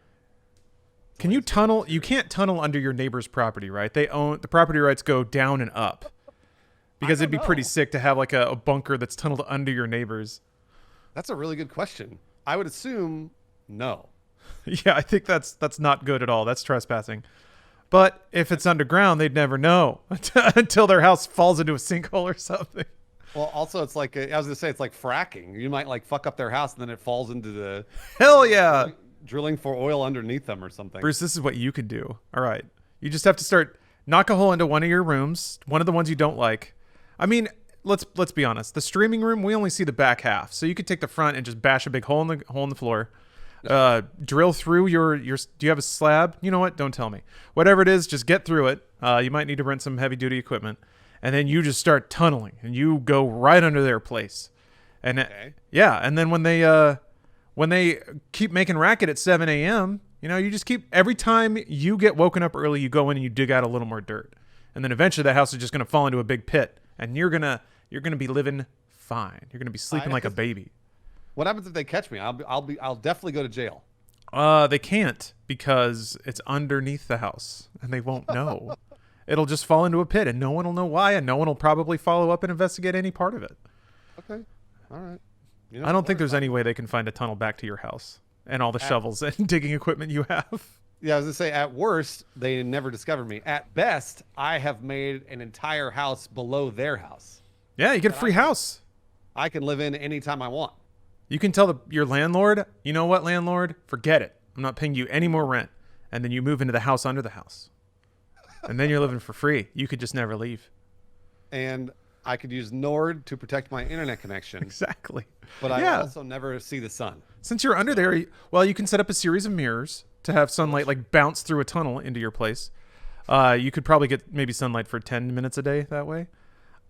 Can you tunnel? You can't tunnel under your neighbor's property, right? The property rights go down and up. Because it'd be pretty sick to have like a bunker that's tunneled under your neighbors. That's a really good question. I would assume no. Yeah, I think that's not good at all. That's trespassing. But if it's underground, they'd never know until their house falls into a sinkhole or something. Well, also, it's like, I was going to say, it's like fracking. You might like fuck up their house and then it falls into the... Hell yeah. Drilling for oil underneath them or something. Bruce, this is what you could do. All right. You just have to knock a hole into one of your rooms, one of the ones you don't like. I mean, let's be honest. The streaming room, we only see the back half. So you could take the front and just bash a big hole in the floor. Drill through your do you have a slab? You know what? Don't tell me. Whatever it is, just get through it. You might need to rent some heavy duty equipment. And then you just start tunneling and you go right under their place. And and then when they keep making racket at 7 a.m., you just keep, every time you get woken up early, you go in and you dig out a little more dirt. And then eventually that house is just going to fall into a big pit. And you're gonna be living fine. You're gonna be sleeping like a baby. What happens if they catch me? I'll definitely go to jail. They can't because it's underneath the house and they won't know. It'll just fall into a pit and no one will know why, and no one will probably follow up and investigate any part of it. Okay, all right. I don't think there's any way they can find a tunnel back to your house and all the shovels and digging equipment you have. Yeah, I was gonna say, at worst, they never discovered me. At best, I have made an entire house below their house. Yeah, you get a free house. I can live in anytime I want. You can tell your landlord, you know what, landlord? Forget it. I'm not paying you any more rent. And then you move into the house under the house. And then you're living for free. You could just never leave. And I could use Nord to protect my internet connection. Exactly. But I also never see the sun. Since you're under there, well, you can set up a series of mirrors to have sunlight like bounce through a tunnel into your place. You could probably get maybe sunlight for 10 minutes a day that way.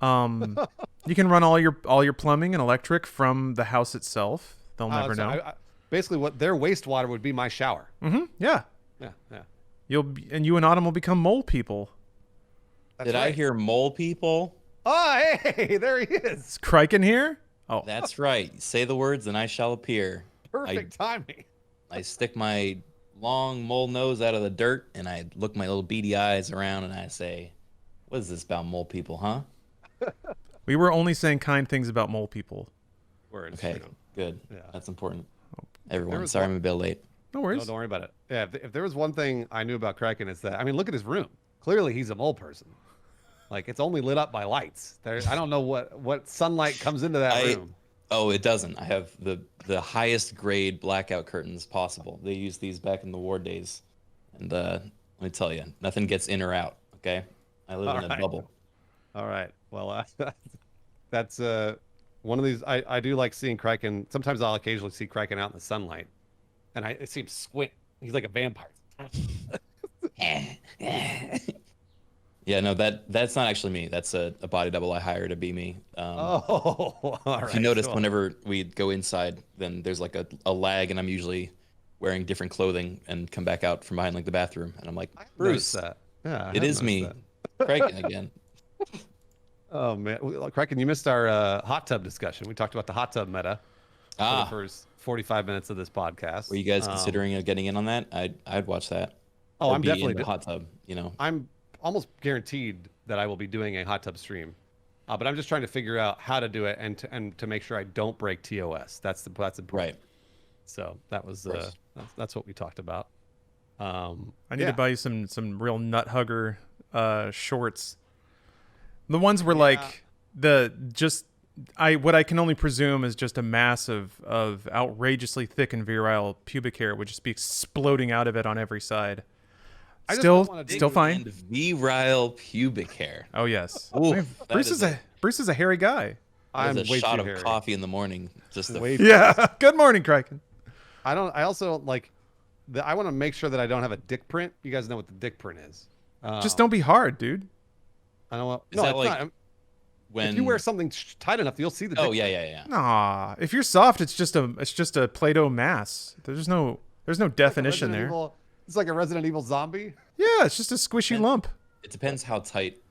You can run all your plumbing and electric from the house itself. They'll never know. Basically, what their wastewater would be my shower. Mm-hmm. Yeah. Yeah. Yeah. You and Autumn will become mole people. Did I hear mole people? Oh, hey, there he is. Is Criken here? Oh, That's right. Say the words and I shall appear. Perfect timing. I stick my long mole nose out of the dirt and I look my little beady eyes around and I say, what is this about mole people, huh? we were only saying kind things about mole people. Words. Okay, good. Yeah. That's important. Everyone, was sorry I'm a bit late. No worries. No, don't worry about it. Yeah, if there was one thing I knew about Criken, it's that, I mean, look at his room. Clearly, he's a mole person. Like, it's only lit up by lights. I don't know what sunlight comes into that room. Oh, it doesn't. I have the highest grade blackout curtains possible. They used these back in the war days. And let me tell you, nothing gets in or out, okay? I live in a bubble. All right. Well, that's one of these. I do like seeing Criken. Sometimes I'll occasionally see Criken out in the sunlight. And I see him squint. He's like a vampire. Yeah, no, that's not actually me. That's a body double I hire to be me. All right. If you notice, whenever we go inside, then there's like a lag, and I'm usually wearing different clothing and come back out from behind like the bathroom, and I'm like, Bruce, that. Yeah, it is me, Criken again. Oh man, Criken, you missed our hot tub discussion. We talked about the hot tub meta for the first 45 minutes of this podcast. Were you guys considering getting in on that? I'd watch that. Oh, Or I'm be definitely in the hot tub. You know, I'm almost guaranteed that I will be doing a hot tub stream, but I'm just trying to figure out how to do it and to make sure I don't break TOS. That's important. right? So that was that's what we talked about. I need to buy you some real nut hugger shorts. The ones where like what I can only presume is just a mass of outrageously thick and virile pubic hair would just be exploding out of it on every side. Still fine. And virile pubic hair. Oh yes. Ooh, Bruce is a hairy guy. I'm a way shot too of hairy. coffee in the morning. Just the Yeah. Good morning, Criken. I also like I want to make sure that I don't have a dick print. You guys know what the dick print is. Just don't be hard, dude. I don't want. Is No, that it's like not. when If you wear something tight enough, you'll see the. Oh dick yeah. Nah, if you're soft, it's just a Play-Doh mass. There's no definition there. It's like a Resident Evil zombie. Yeah, it's just a squishy lump. It depends how tight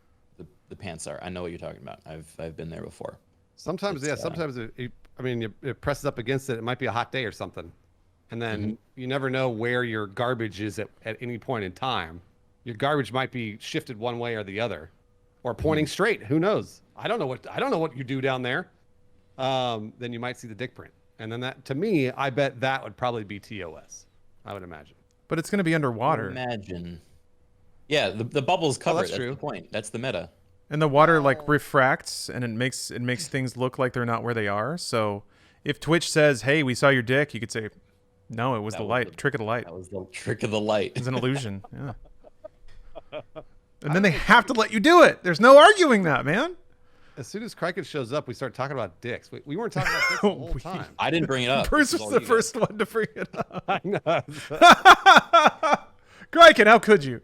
the pants are. I know what you're talking about. I've been there before. Sometimes, sometimes it presses up against it. It might be a hot day or something, and then you never know where your garbage is at any point in time. Your garbage might be shifted one way or the other, or pointing straight. Who knows? I don't know what you do down there. Then you might see the dick print, and then that, to me, I bet that would probably be TOS. I would imagine. But it's going to be underwater. Imagine. Yeah, the bubbles cover that's it. That's true. the point. That's the meta. And the water like refracts and it makes things look like they're not where they are. So if Twitch says, "Hey, we saw your dick," you could say, "No, it was the light. Trick of the light. That was the trick of the light. It's an illusion." Yeah. And then they have to let you do it. There's no arguing that, man. As soon as Criken shows up, we start talking about dicks. We weren't talking about dicks the whole time. I didn't bring it up. Bruce This is was all the you first one to bring it up. I know. Criken, how could you?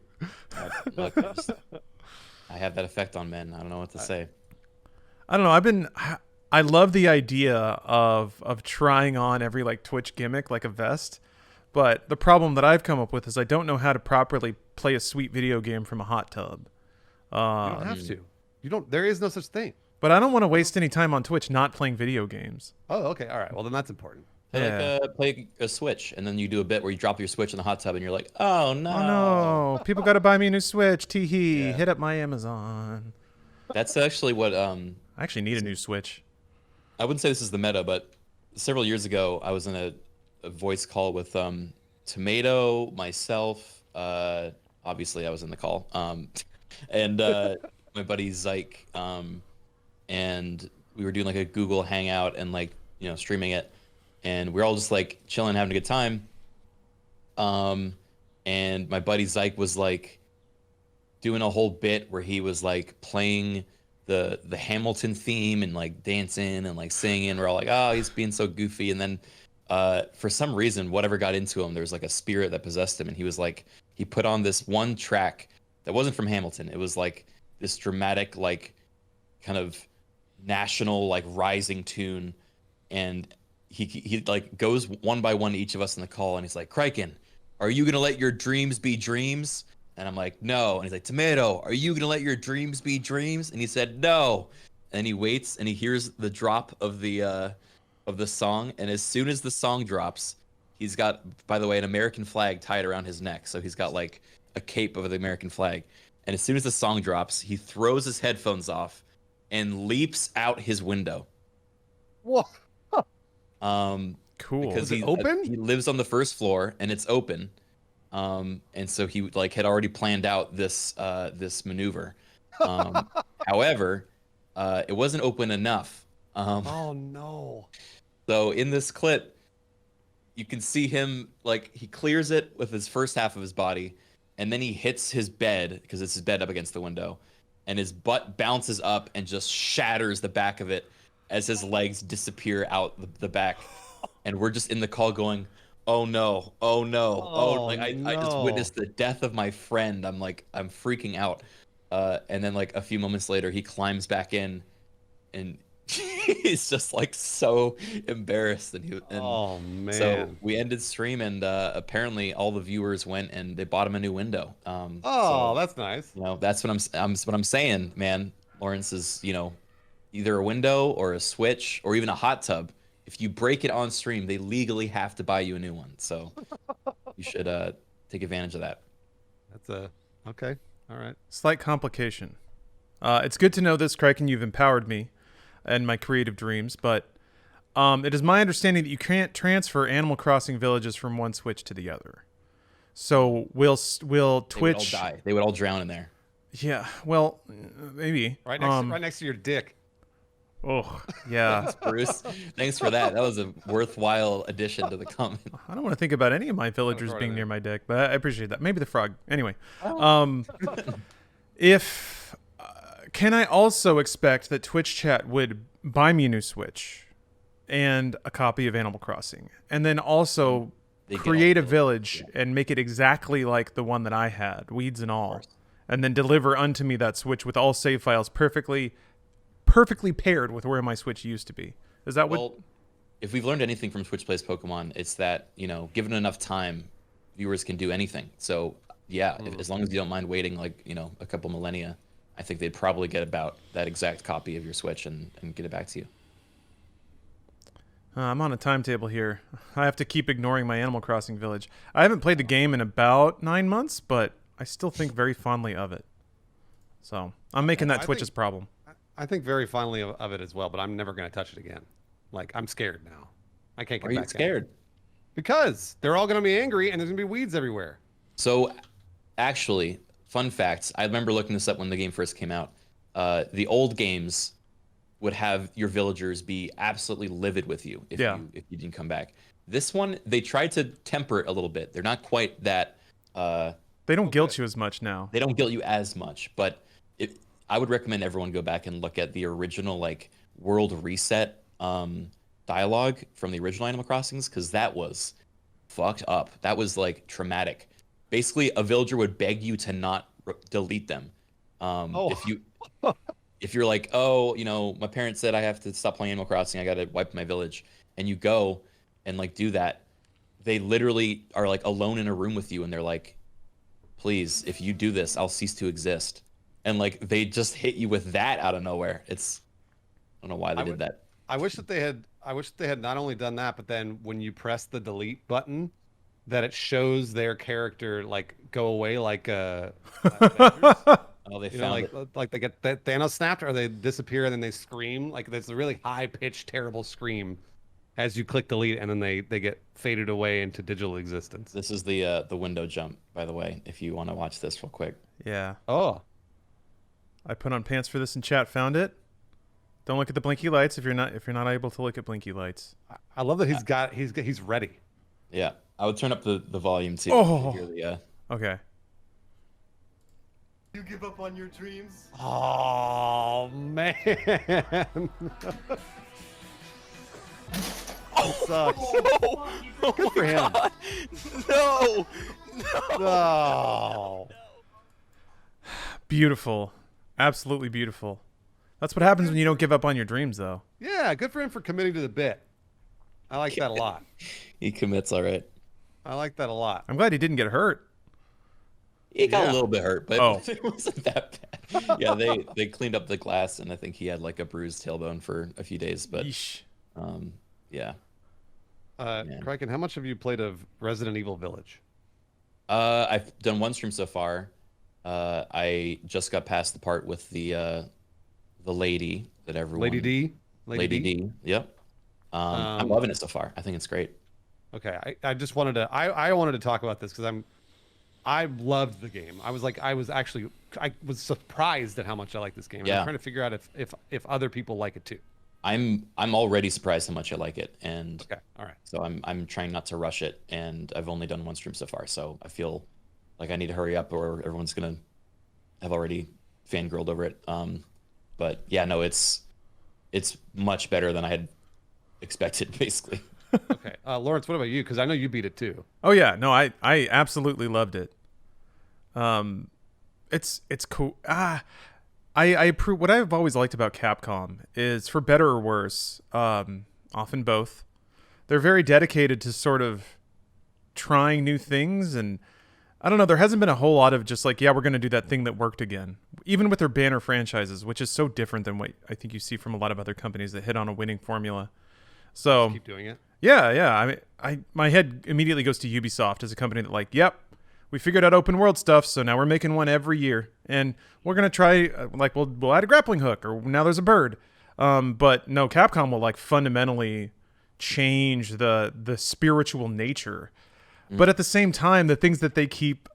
guys. Look, I have that effect on men. I don't know what to say. I don't know. I love the idea of trying on every like Twitch gimmick like a vest, but the problem that I've come up with is I don't know how to properly play a sweet video game from a hot tub. You don't have to. You don't. There is no such thing. But I don't want to waste any time on Twitch not playing video games. Oh, okay. All right. Well, then that's important. Play a Switch, and then you do a bit where you drop your Switch in the hot tub, and you're like, "Oh no, Oh no! People got to buy me a new Switch. Tee hee. Hit up my Amazon. That's actually what I actually need a new Switch. I wouldn't say this is the meta, but several years ago, I was in a voice call with Tomato, myself. Obviously, I was in the call, and my buddy Zyke, and we were doing like a Google Hangout and like streaming it. and we're all just like chilling, having a good time. And my buddy Zyke was like doing a whole bit where he was like playing the Hamilton theme and like dancing and like singing. We're all like, oh, he's being so goofy. And then for some reason, whatever got into him, there was like a spirit that possessed him, and he was like, he put on this one track that wasn't from Hamilton. It was like this dramatic, like kind of national, like rising tune, and he like goes one by one to each of us in the call, and he's like, Criken, are you gonna let your dreams be dreams? And I'm like, no. And he's like, Tomato, are you gonna let your dreams be dreams? And he said, no. And he waits, and he hears the drop of the song, and as soon as the song drops, he's got, by the way, an American flag tied around his neck, so he's got like a cape of the American flag. And as soon as the song drops, he throws his headphones off and leaps out his window. Whoa. Cool. Is Because it open? he lives on the first floor and it's open. And so he like had already planned out this maneuver. However, it wasn't open enough. Oh no. So in this clip, you can see him like he clears it with his first half of his body, and then he hits his bed because it's his bed up against the window, and his butt bounces up and just shatters the back of it as his legs disappear out the back. And we're just in the call going, oh no, oh no, oh, like I just witnessed the death of my friend. I'm freaking out. And then like a few moments later, he climbs back in, and he's just like so embarrassed. And oh man. So we ended stream, and apparently all the viewers went and they bought him a new window. So, that's nice. You know, that's what I'm saying, man. Lawrence is, you know, either a window or a switch or even a hot tub. If you break it on stream, they legally have to buy you a new one. So you should take advantage of that. That's okay. All right. Slight complication. It's good to know this, Criken. You've empowered me and my creative dreams, but it is my understanding that you can't transfer Animal Crossing villages from one Switch to the other. So will Twitch? They would all die. They would all drown in there. Yeah. Well, maybe. Right next to your dick. Oh, yeah. Thanks, Bruce. Thanks for that. That was a worthwhile addition to the comment. I don't want to think about any of my villagers being near my dick, but I appreciate that. Maybe the frog. Anyway, can I also expect that Twitch chat would buy me a new Switch and a copy of Animal Crossing, and then also create a village and make it exactly like the one that I had, weeds and all, and then deliver unto me that Switch with all save files perfectly paired with where my Switch used to be? Is that what? If we've learned anything from Twitch Plays Pokemon, it's that, you know, given enough time, viewers can do anything. So yeah, as long as you don't mind waiting like, you know, a couple millennia, I think they'd probably get about that exact copy of your Switch and get it back to you. I'm on a timetable here. I have to keep ignoring my Animal Crossing village. I haven't played the game in about 9 months, but I still think very fondly of it. So I'm making that Twitch's problem. I think very fondly of it as well, but I'm never going to touch it again. Like, I'm scared now. I can't get back. Are you scared? Because they're all going to be angry and there's going to be weeds everywhere. So, actually, fun facts. I remember looking this up when the game first came out. The old games would have your villagers be absolutely livid with you if you didn't come back. This one, they tried to temper it a little bit. They're not quite that. They don't guilt you as much now. They don't guilt you as much, but I would recommend everyone go back and look at the original like world reset dialogue from the original Animal Crossings, because that was fucked up. That was like traumatic. Basically, a villager would beg you to not delete them. If you're like, oh, you know, my parents said I have to stop playing Animal Crossing, I got to wipe my village, and you go and like do that, they literally are like alone in a room with you, and they're like, please, if you do this, I'll cease to exist. And like they just hit you with that out of nowhere. I don't know why they did that. I wish that they had not only done that, but then when you press the delete button, that it shows their character like go away like Oh, they found it. Like they get that Thanos snapped, or they disappear and then they scream. Like there's a really high pitched, terrible scream as you click delete, and then they get faded away into digital existence. This is the window jump, by the way, if you want to watch this real quick. Yeah. Oh. I put on pants for this in chat, found it. Don't look at the blinky lights if you're not able to look at blinky lights. I love that he's ready. Yeah, I would turn up the volume too. Oh. To hear the, Okay. You give up on your dreams? Oh man. Sucks. Oh Good for him. God. No. No. Beautiful. Absolutely beautiful. That's what happens when you don't give up on your dreams, though. Yeah, good for him for committing to the bit. I like that a lot. he commits all right. I like that a lot. I'm glad he didn't get hurt. He got Yeah. a little bit hurt, but Oh. it wasn't that bad. Yeah, they cleaned up the glass, and I think he had like a bruised tailbone for a few days. But Yeesh. yeah. Man. Criken, how much have you played of Resident Evil Village? I've done one stream so far. I just got past the part with the lady that everyone. Lady D? Lady D. Yep. I'm loving it so far. I think it's great. Okay, I just wanted to I wanted to talk about this because I loved the game. I was surprised at how much I like this game. And Yeah. I'm trying to figure out if other people like it too. I'm already surprised how much I like it, and Okay, all right. so I'm trying not to rush it, and I've only done one stream so far, so I feel like I need to hurry up, or everyone's gonna have already fangirled over it. But yeah, no, it's much better than I had expected, basically. Okay, Lawrence, what about you? Because I know you beat it too. Oh yeah, no, I absolutely loved it. It's cool. I approve. What I've always liked about Capcom is, for better or worse, often both, they're very dedicated to sort of trying new things, and I don't know, there hasn't been a whole lot of just like, yeah, we're going to do that thing that worked again. Even with their banner franchises, which is so different than what I think you see from a lot of other companies that hit on a winning formula. So Keep doing it. yeah. I mean, my head immediately goes to Ubisoft as a company that, like, yep, we figured out open world stuff, so now we're making one every year, and we're gonna try like we'll add a grappling hook, or now there's a bird. But no, Capcom will like fundamentally change the spiritual nature. But at the same time, the things that they keep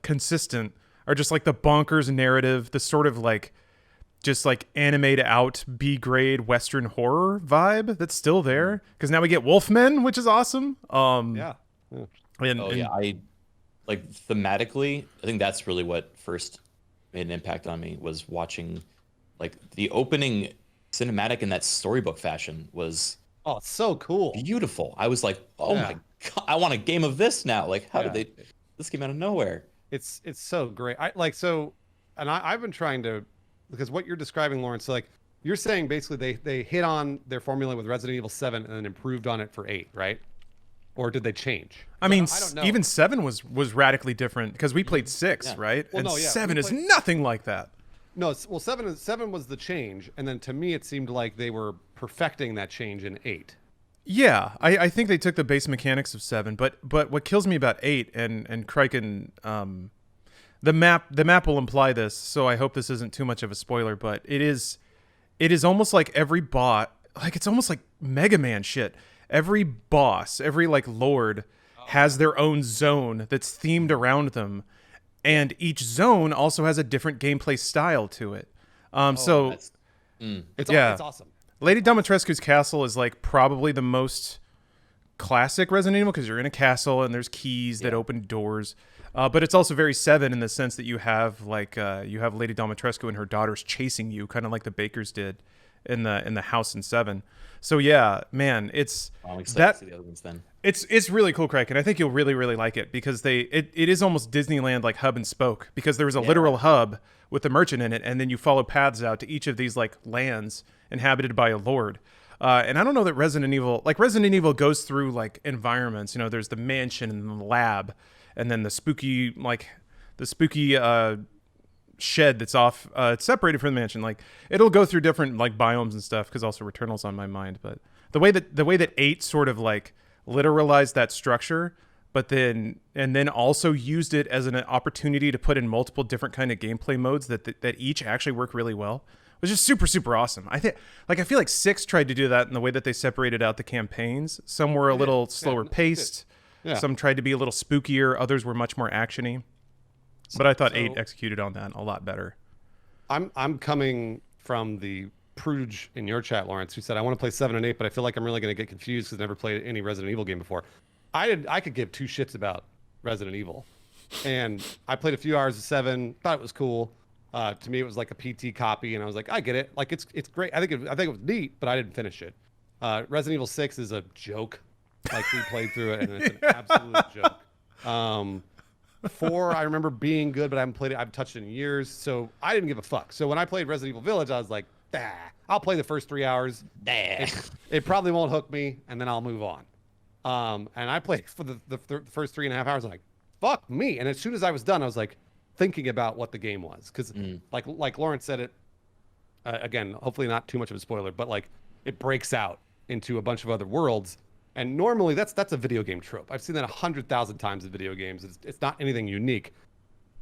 consistent are just like the bonkers narrative, the sort of like just like animated out B grade Western horror vibe that's still there. Because now we get Wolfmen, which is awesome. Yeah. And, Oh yeah, I like thematically. I think that's really what first made an impact on me, was watching like the opening cinematic in that storybook fashion was Oh, it's so cool. beautiful. I was like, oh Yeah. my god, I want a game of this now. Like, how Yeah. did they? This came out of nowhere. It's so great. I've been trying to, because what you're describing, Lawrence, so like you're saying basically they hit on their formula with Resident Evil 7 and then improved on it for 8, right? Or did they change? I mean, I don't know. even 7 was radically different because we played 6, Yeah. right? Well, and no, yeah, 7 we is played- nothing like that. No, well, 7 was the change, and then to me it seemed like they were perfecting that change in 8. Yeah, I think they took the base mechanics of 7, but what kills me about 8 and Criken, the map will imply this, so I hope this isn't too much of a spoiler, but it is almost like every bot, like it's almost like Mega Man shit. Every boss, every like lord has their own zone that's themed around them, and each zone also has a different gameplay style to it. So That's, It's Yeah. it's awesome. Lady Dimitrescu's castle is like probably the most classic Resident Evil because you're in a castle and there's keys that open doors. But it's also very 7 in the sense that you have like you have Lady Dimitrescu and her daughters chasing you, kind of like the Bakers did in the house in 7. So yeah, man, it's I'm excited that to see the other ones then. it's really cool, Craig, and I think you'll really like it because it is almost Disneyland like hub and spoke, because there was a literal hub with the merchant in it, and then you follow paths out to each of these like lands inhabited by a lord. And I don't know that Resident Evil goes through like environments. You know, there's the mansion and the lab, and then the spooky shed that's off. It's separated from the mansion. Like it'll go through different like biomes and stuff, because also Returnal's on my mind. But the way that 8 sort of like literalized that structure, but then also used it as an opportunity to put in multiple different kind of gameplay modes that each actually work really well, was just super awesome. I feel like 6 tried to do that in the way that they separated out the campaigns. Some were a little slower paced. Yeah. Some tried to be a little spookier. Others were much more actiony. But I thought 8 executed on that a lot better. I'm coming from the Pruge in your chat, Lawrence, who said, I want to play 7 and 8, but I feel like I'm really going to get confused because I've never played any Resident Evil game before. I could give two shits about Resident Evil. And I played a few hours of 7, thought it was cool. To me, it was like a PT copy, and I was like, I get it. Like, it's great. I think it was neat, but I didn't finish it. Resident Evil 6 is a joke. Like, we played through it, and it's an absolute joke. 4, I remember being good, but I haven't played it. I've touched it in years, so I didn't give a fuck. So when I played Resident Evil Village, I was like, I'll play the first 3 hours. It probably won't hook me, and then I'll move on. And I played for the first 3.5 hours. I'm like, fuck me. And as soon as I was done, I was like thinking about what the game was. Because like Lawrence said it, again, hopefully not too much of a spoiler, but like it breaks out into a bunch of other worlds. And normally that's a video game trope. I've seen that 100,000 times in video games. It's not anything unique.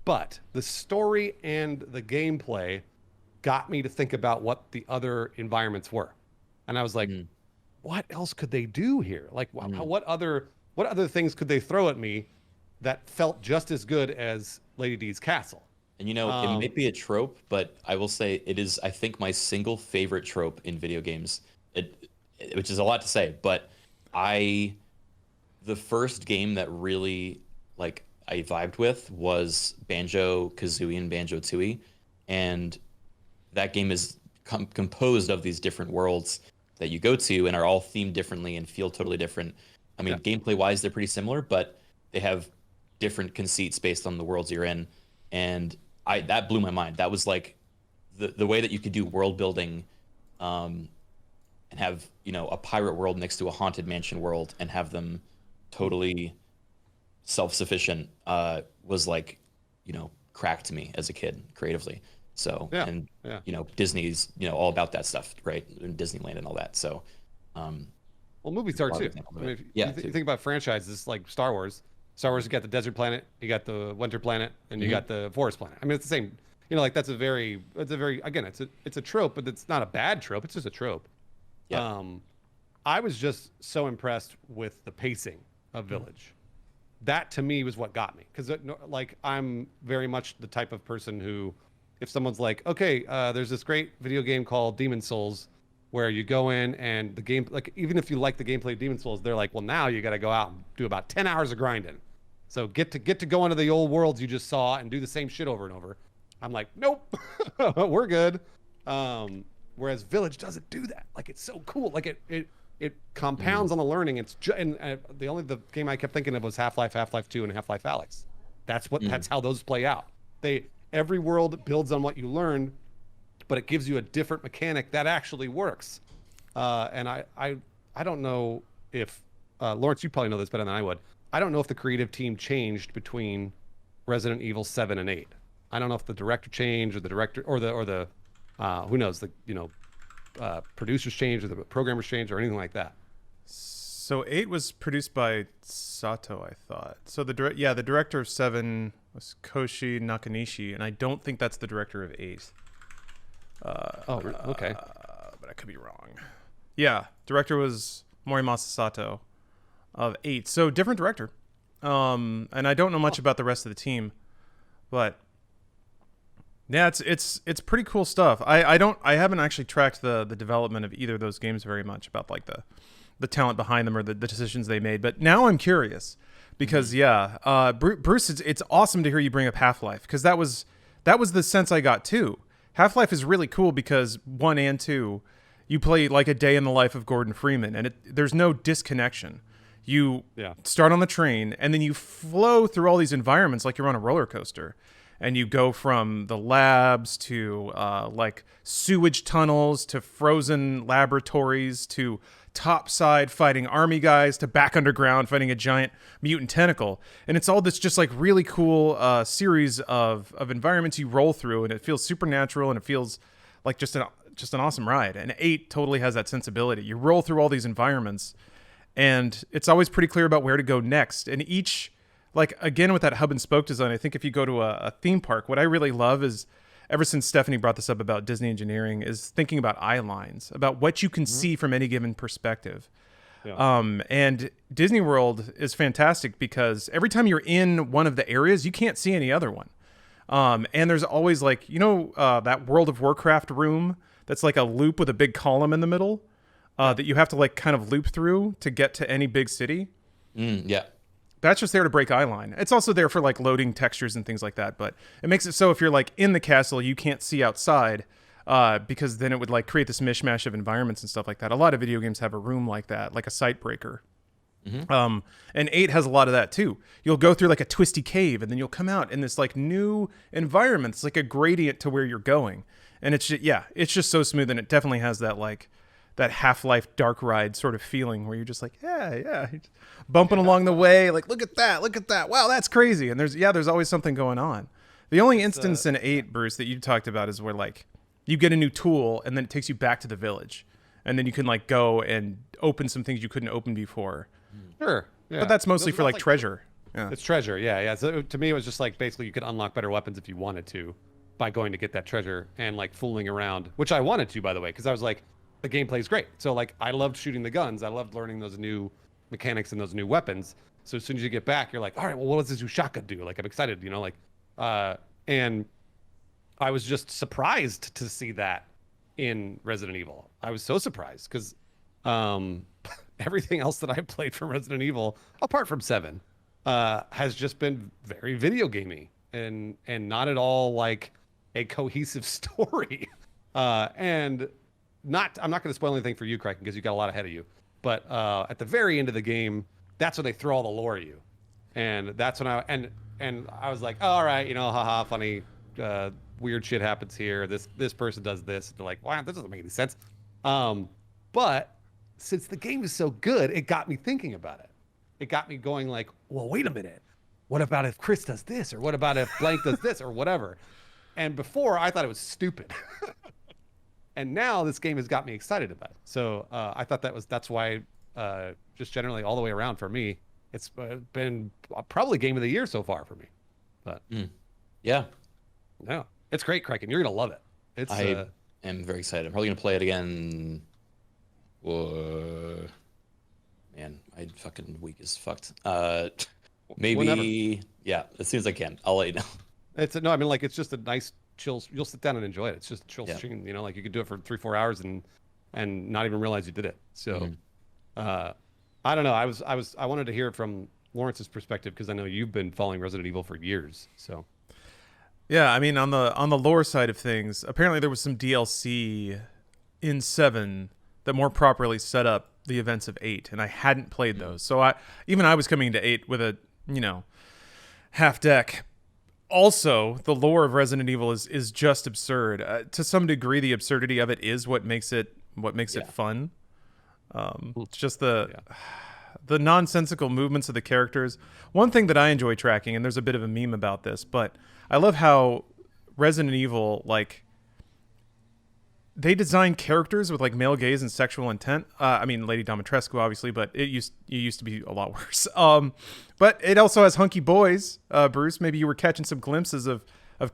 But the story and the gameplay got me to think about what the other environments were. And I was like, what else could they do here? Like, what other things could they throw at me that felt just as good as Lady D's castle? And it might be a trope, but I will say it is, I think, my single favorite trope in video games. Which is a lot to say, but the first game that really like I vibed with was Banjo-Kazooie and Banjo-Tooie, and that game is composed of these different worlds that you go to and are all themed differently and feel totally different. I mean, gameplay wise, they're pretty similar, but they have different conceits based on the worlds you're in. And that blew my mind. That was like the way that you could do world building, and have, a pirate world next to a haunted mansion world and have them totally self-sufficient, was like, crack to me as a kid creatively. So, Disney's, all about that stuff, right? And Disneyland and all that. So, well, movies are too. I mean, if you think about franchises like Star Wars, you got the desert planet, you got the winter planet, and you got the forest planet. I mean, it's the same, like it's a very, again, it's a trope, but it's not a bad trope. It's just a trope. Yeah. I was just so impressed with the pacing of Village. That to me was what got me. Cause like, I'm very much the type of person who, if someone's like, okay, there's this great video game called Demon Souls where you go in and the game, like, even if you like the gameplay of Demon Souls, they're like, well, now you got to go out and do about 10 hours of grinding. So get to go into the old worlds you just saw and do the same shit over and over. I'm like, nope, we're good. Whereas Village doesn't do that. Like, it's so cool. Like it compounds on the learning. It's the game I kept thinking of was Half-Life 2, and Half-Life Alyx. That's how those play out. Every world builds on what you learn, but it gives you a different mechanic that actually works. And I don't know if Lawrence, you probably know this better than I would. I don't know if the creative team changed between Resident Evil 7 and 8. I don't know if the director changed or the who knows, producers changed or the programmers changed or anything like that. So 8 was produced by Sato, I thought. So the director of 7 was Koshi Nakanishi, and I don't think that's the director of 8. Okay. But I could be wrong. Yeah, director was Morimasa Sato of 8. So different director. And I don't know much about the rest of the team, but yeah, it's pretty cool stuff. I haven't actually tracked the development of either of those games very much, about like the talent behind them or the decisions they made. But now I'm curious because Bruce, it's awesome to hear you bring up Half-Life, because that was the sense I got too. Half-Life is really cool because 1 and 2, you play like a day in the life of Gordon Freeman, and there's no disconnection. You start on the train, and then you flow through all these environments like you're on a roller coaster. And you go from the labs to like sewage tunnels to frozen laboratories to topside fighting army guys to back underground fighting a giant mutant tentacle. And it's all this just like really cool series of environments you roll through, and it feels supernatural, and it feels like just an awesome ride. And 8 totally has that sensibility. You roll through all these environments, and it's always pretty clear about where to go next. And each, like, again, with that hub and spoke design, I think if you go to a theme park, what I really love is, ever since Stephanie brought this up about Disney engineering, is thinking about eye lines, about what you can see from any given perspective. Yeah. And Disney World is fantastic because every time you're in one of the areas, you can't see any other one. And there's always like, that World of Warcraft room that's like a loop with a big column in the middle that you have to like kind of loop through to get to any big city. Yeah. That's just there to break eye line. It's also there for like loading textures and things like that. But it makes it so if you're like in the castle, you can't see outside because then it would like create this mishmash of environments and stuff like that. A lot of video games have a room like that, like a sight breaker. And 8 has a lot of that too. You'll go through like a twisty cave and then you'll come out in this like new environment. It's like a gradient to where you're going. And it's just, yeah, it's just so smooth. And it definitely has that like that Half-Life Dark Ride sort of feeling where you're just like, yeah, bumping along the way. Like, look at that. Wow, that's crazy. And there's always something going on. The only instance in 8, Bruce, that you talked about is where like you get a new tool and then it takes you back to the village. And then you can like go and open some things you couldn't open before. Sure. Yeah. But that's mostly for like treasure. Yeah. It's treasure. Yeah. So to me, it was just like basically you could unlock better weapons if you wanted to by going to get that treasure and like fooling around, which I wanted to, by the way, because I was like, the gameplay is great. So like I loved shooting the guns. I loved learning those new mechanics and those new weapons. So as soon as you get back, you're like, all right, well, what does this new shotgun do? Like I'm excited, you know, like, and I was just surprised to see that in Resident Evil. I was so surprised because everything else that I've played from Resident Evil, apart from 7, has just been very video gamey and not at all like a cohesive story. And I'm not going to spoil anything for you, Criken, because you got a lot ahead of you. But at the very end of the game, that's when they throw all the lore at you, and that's when I was like, oh, all right, you know, haha, funny, weird shit happens here. This person does this. And they're like, wow, that doesn't make any sense. But since the game is so good, it got me thinking about it. It got me going like, well, wait a minute. What about if Chris does this? Or what about if blank does this? Or whatever. And before, I thought it was stupid. And now this game has got me excited about it. So I thought that's why, just generally all the way around for me, it's been probably game of the year so far for me. But yeah, no, it's great, Criken. You're gonna love it. I am very excited. I'm probably gonna play it again. Man, my fucking week is fucked. Maybe Whenever. Yeah, as soon as I can, I'll let you know. It's it's just a nice chill. You'll sit down and enjoy it. It's just a chill stream. You know, like you could do it for 3-4 hours and not even realize you did it. So, I don't know. I wanted to hear it from Lawrence's perspective because I know you've been following Resident Evil for years. So, yeah, I mean on the lore side of things, apparently there was some DLC in 7 that more properly set up the events of 8, and I hadn't played those. So I was coming into 8 with a, you know, half deck. Also, the lore of Resident Evil is just absurd. To some degree, the absurdity of it is what makes it fun. It's just the nonsensical movements of the characters. One thing that I enjoy tracking, and there's a bit of a meme about this, but I love how Resident Evil, like, they design characters with like male gaze and sexual intent. I mean, Lady Dimitrescu, obviously, but it used to be a lot worse. But it also has hunky boys. Bruce, maybe you were catching some glimpses of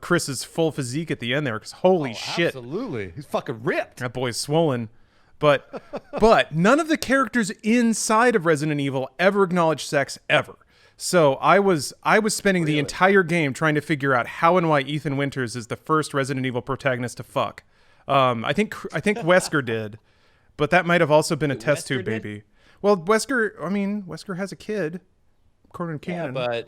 Chris's full physique at the end there, because holy shit, absolutely, he's fucking ripped. That boy's swollen. But none of the characters inside of Resident Evil ever acknowledge sex ever. So I was spending the entire game trying to figure out how and why Ethan Winters is the first Resident Evil protagonist to fuck. I think Wesker did, but that might have also been a test tube baby. Well, Wesker has a kid, according to canon. Wesker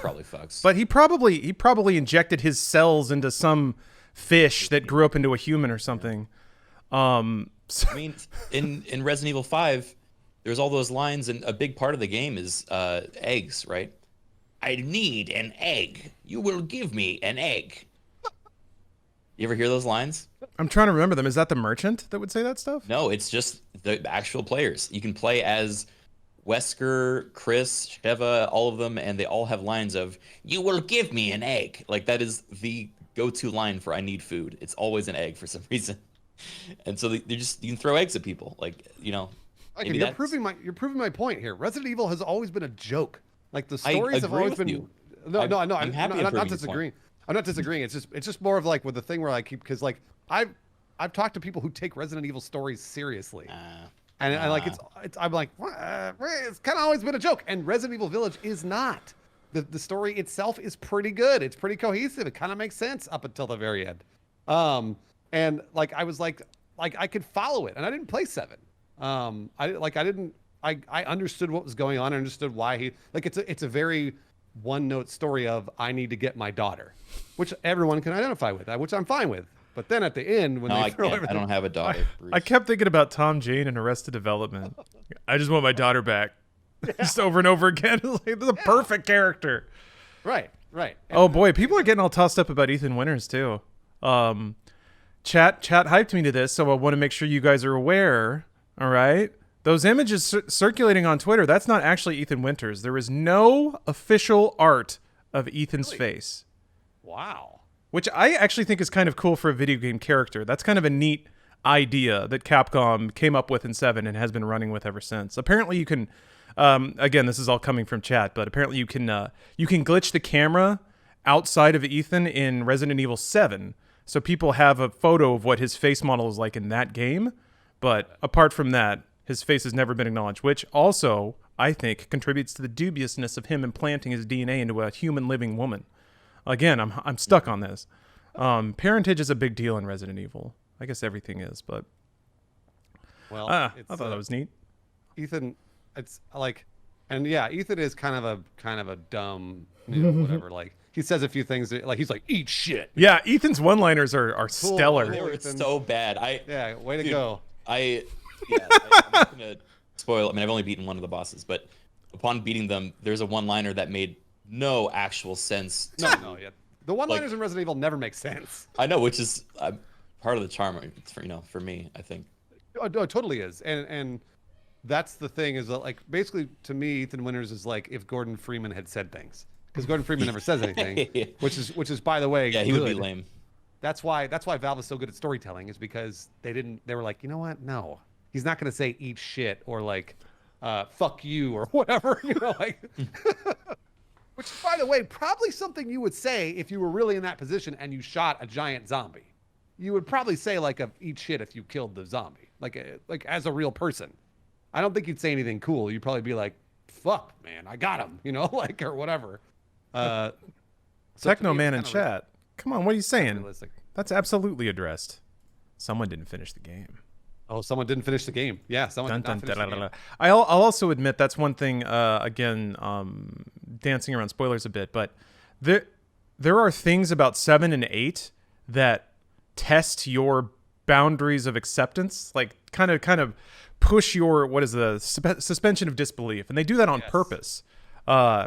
probably fucks. But he probably injected his cells into some fish that grew up into a human or something. I mean, in Resident Evil 5, there's all those lines, and a big part of the game is eggs, right? I need an egg. You will give me an egg. You ever hear those lines? I'm trying to remember them. Is that the merchant that would say that stuff? No, it's just the actual players. You can play as Wesker, Chris, Sheva, all of them, and they all have lines of, you will give me an egg. Like, that is the go-to line for I need food. It's always an egg for some reason. And so you can throw eggs at people. Like, you know. You're proving my point here. Resident Evil has always been a joke. Like, the stories have always been... You. No, I'm happy not disagreeing. I'm not disagreeing. It's just more of like with the thing where I keep, because like I've talked to people who take Resident Evil stories seriously, and I like I'm like it's kind of always been a joke, and Resident Evil Village is not. The story itself is pretty good. It's pretty cohesive. It kind of makes sense up until the very end. And like I was like I could follow it, and I didn't play 7. I understood what was going on. I understood why he like it's a very one-note story of I need to get my daughter, which everyone can identify with, which I'm fine with. But then at the end, when No, they I throw can't. everything, I don't have a daughter. Bruce. I kept thinking about Tom Jane in Arrested Development. I just want my daughter back. Just over and over again. It's like, this is a perfect character. right. Oh boy, people are getting all tossed up about Ethan Winters too. Chat hyped me to this, so I want to make sure you guys are aware. All right, those images circulating on Twitter, that's not actually Ethan Winters. There is no official art of Ethan's face. Wow. Which I actually think is kind of cool for a video game character. That's kind of a neat idea that Capcom came up with in 7 and has been running with ever since. Apparently you can, again, this is all coming from chat, but apparently you can glitch the camera outside of Ethan in Resident Evil 7. So people have a photo of what his face model is like in that game. But apart from that, his face has never been acknowledged, which also, I think, contributes to the dubiousness of him implanting his DNA into a human living woman. Again, I'm stuck on this. Parentage is a big deal in Resident Evil. I guess everything is, but Well, I thought that was neat. Ethan, it's like, and yeah, Ethan is kind of a dumb, whatever. Like he says a few things that, like he's like eat shit. Yeah, Ethan's one-liners are stellar. They were Ethan. so bad. Yeah, way to Dude, go. I'm not gonna spoil. I mean, I've only beaten one of the bosses, but upon beating them, there's a one-liner that made no actual sense. No, yeah. The one-liners in Resident Evil never make sense. I know, which is part of the charm, for me, I think. Oh, it totally is, and that's the thing is that like basically to me, Ethan Winters is like if Gordon Freeman had said things, because Gordon Freeman never says anything, which is by the way, Yeah, he would be lame. That's why Valve is so good at storytelling, is because they were like, you know what? No, he's not gonna say eat shit or like fuck you or whatever, like. Which, by the way, probably something you would say if you were really in that position and you shot a giant zombie. You would probably say like eat shit if you killed the zombie, like as a real person. I don't think you'd say anything cool. You'd probably be like, "Fuck, man, I got him," like or whatever. Techno Man in chat. Come on, what are you saying? Realistic. That's absolutely addressed. Someone didn't finish the game. Oh, someone didn't finish the game. Yeah, someone Dun, did not dun, finish the da, da, game. da. I'll also admit that's one thing. Again, dancing around spoilers a bit, but there are things about 7 and 8 that test your boundaries of acceptance, like kind of push your suspension of disbelief, and they do that on purpose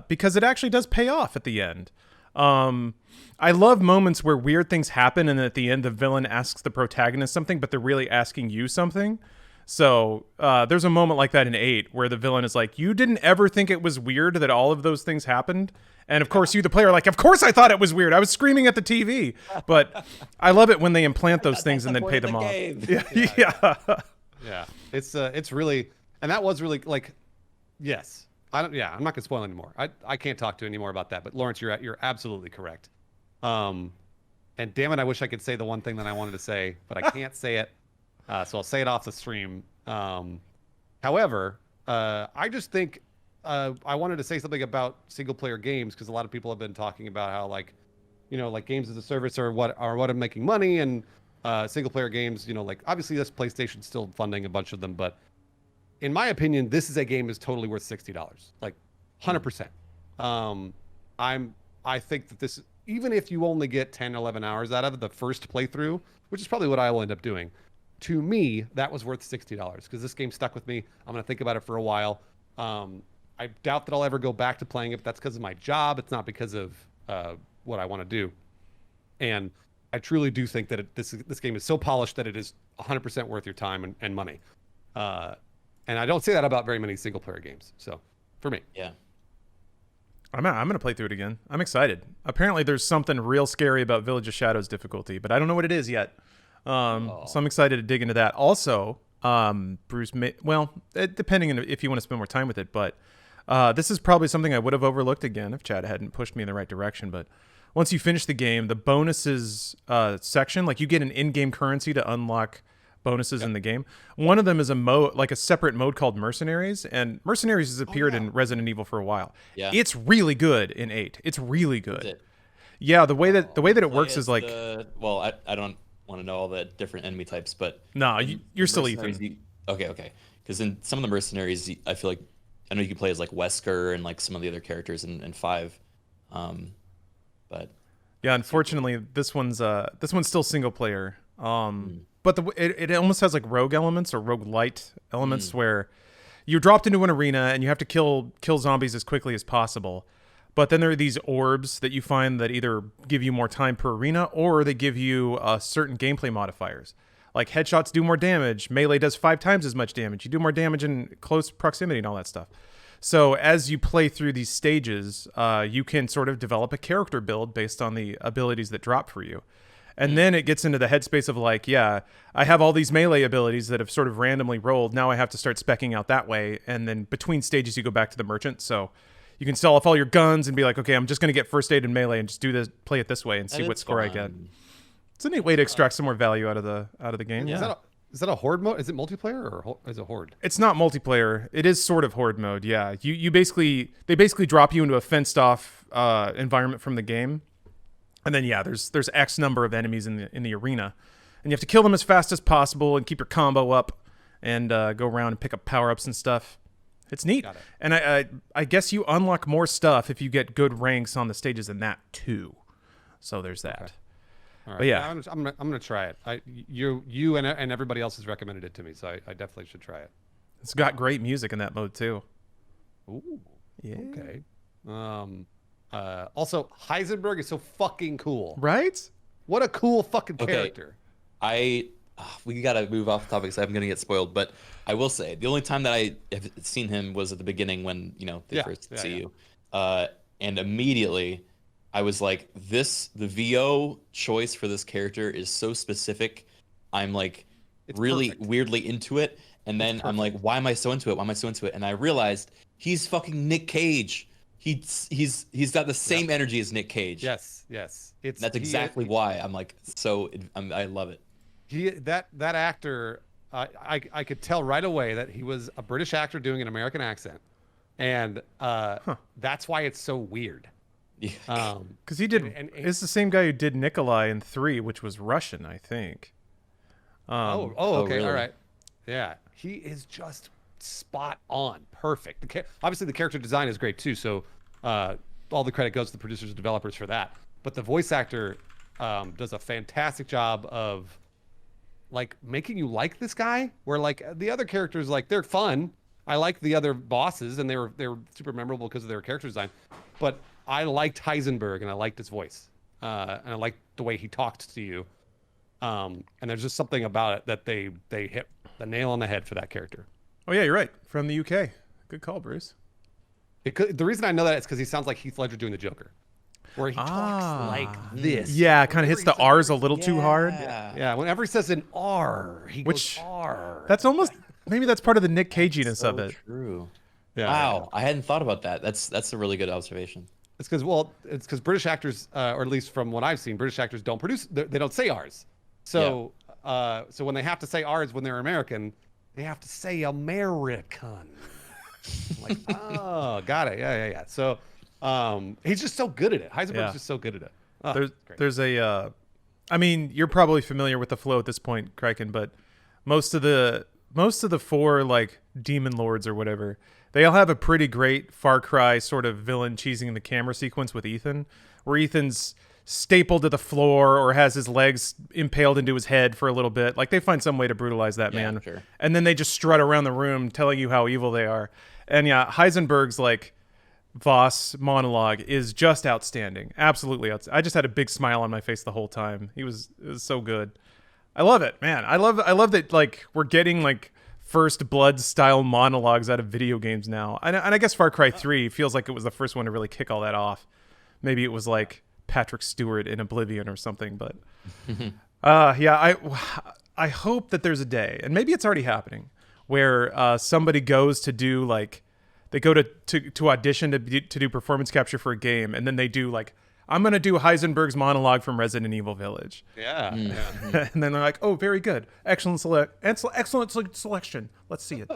because it actually does pay off at the end. I love moments where weird things happen and at the end the villain asks the protagonist something, but they're really asking you something. So there's a moment like that in 8 where the villain is like, you didn't ever think it was weird that all of those things happened? And of course you, the player, are like, of course I thought it was weird. I was screaming at the TV. But I love it when they implant those things and then pay them off. Yeah, it's really, and that was really like, yes. I'm not gonna spoil anymore. I can't talk to you anymore about that. But Lawrence, you're absolutely correct. And damn it, I wish I could say the one thing that I wanted to say, but I can't say it. So I'll say it off the stream. However, I just think I wanted to say something about single player games, because a lot of people have been talking about how like games as a service are what are making money, and single player games, like obviously this PlayStation's still funding a bunch of them, but in my opinion, this is a game is totally worth $60, like 100%. I think that this, even if you only get 10, 11 hours out of it, the first playthrough, which is probably what I will end up doing, to me, that was worth $60 because this game stuck with me. I'm going to think about it for a while. I doubt that I'll ever go back to playing it, but that's because of my job. It's not because of what I want to do. And I truly do think that this game is so polished that it is 100% worth your time and money. And I don't say that about very many single player games. So for me. Yeah. I'm going to play through it again. I'm excited. Apparently there's something real scary about Village of Shadows difficulty, but I don't know what it is yet. So I'm excited to dig into that. Also, Bruce, depending on if you want to spend more time with it, but this is probably something I would have overlooked again if Chad hadn't pushed me in the right direction. But once you finish the game, the bonuses section, like you get an in-game currency to unlock bonuses in the game. One of them is a separate mode called Mercenaries, and Mercenaries has appeared in Resident Evil for a while. Yeah. It's really good in 8. It's really good. Is it? Yeah, the way that it works is like I don't want to know all the different enemy types, but No, in you're the still Mercenaries, Ethan. Okay. Because in some of the mercenaries, I feel like I know you can play as like Wesker and like some of the other characters in 5, but Yeah, unfortunately, this one's still single player. But it almost has like rogue elements or rogue light elements where you're dropped into an arena and you have to kill zombies as quickly as possible. But then there are these orbs that you find that either give you more time per arena or they give you certain gameplay modifiers. Like headshots do more damage, melee does 5 times as much damage. You do more damage in close proximity and all that stuff. So as you play through these stages, you can sort of develop a character build based on the abilities that drop for you. And then it gets into the headspace of like, yeah, I have all these melee abilities that have sort of randomly rolled. Now I have to start speccing out that way. And then between stages, you go back to the merchant. So you can sell off all your guns and be like, okay, I'm just going to get first aid and melee and just do this, play it this way and see that what is score I get. fun. It's a neat way to extract some more value out of the game. Yeah. Is that a horde mode? Is it multiplayer or is it horde? It's not multiplayer. It is sort of horde mode. Yeah, they basically drop you into a fenced off environment from the game, and then there's X number of enemies in the arena, and you have to kill them as fast as possible and keep your combo up, and go around and pick up power ups and stuff. It's neat, Got it. and I guess you unlock more stuff if you get good ranks on the stages than that too. So there's that. Okay. All right. But yeah. I'm gonna try it. You and everybody else has recommended it to me, so I definitely should try it. It's got great music in that mode too. Ooh. Yeah. Okay. Also, Heisenberg is so fucking cool. Right? What a cool fucking Okay. character. We gotta move off the topic because I'm gonna get spoiled. But I will say the only time that I have seen him was at the beginning when they first see you, and immediately I was like, the VO choice for this character is so specific. I'm like It's really perfect. weirdly into it, and then I'm like, why am I so into it? Why am I so into it? And I realized he's fucking Nick Cage. He's got the same energy as Nick Cage. Yes. That's exactly why I'm like I love it. That actor. I could tell right away that he was a British actor doing an American accent, and that's why it's so weird. Yeah. Because he did. and- It's the same guy who did Nikolai in 3, which was Russian, I think. Okay, really? all right. Yeah, he is just spot on, perfect. Obviously, the character design is great too. So, all the credit goes to the producers and developers for that. But the voice actor does a fantastic job of like making you like this guy. Where like the other characters, like they're fun. I like the other bosses, and they were super memorable because of their character design. But I liked Heisenberg, and I liked his voice, and I liked the way he talked to you. And there's just something about it that they hit the nail on the head for that character. Oh, yeah, you're right. From the UK. Good call, Bruce. The reason I know that is because he sounds like Heath Ledger doing the Joker, where he talks like this. Yeah, kind of hits the R's a little too hard. Yeah. Whenever he says an R, he Which- goes R. That's almost, maybe that's part of the Nick Caginess of it. True. Yeah, Wow, I hadn't thought about that. That's a really good observation. It's because British actors, or at least from what I've seen, British actors don't produce. They don't say R's. So so when they have to say R's when they're American, they have to say American. Like, oh, got it. Yeah. So he's just so good at it. Heisenberg's Yeah. just so good at it. Oh, great. There's a, I mean, you're probably familiar with the flow at this point, Criken, but most of the 4 like demon lords or whatever, they all have a pretty great Far Cry sort of villain cheesing the camera sequence with Ethan, where Ethan's stapled to the floor or has his legs impaled into his head for a little bit. Like they find some way to brutalize that man. Sure. And then they just strut around the room telling you how evil they are. And yeah, Heisenberg's like Voss monologue is just outstanding. Absolutely outstanding. I just had a big smile on my face the whole time. It was so good. I love it, man. I love that like we're getting like First Blood style monologues out of video games now. And I guess Far Cry 3 feels like it was the first one to really kick all that off. Maybe it was like Patrick Stewart in Oblivion or something, but I hope that there's a day, and maybe it's already happening, where somebody goes to do like they go to audition to do performance capture for a game, and then they do like, I'm gonna do Heisenberg's monologue from Resident Evil Village, Yeah. and then they're like, oh, very good, excellent selection. Let's see it.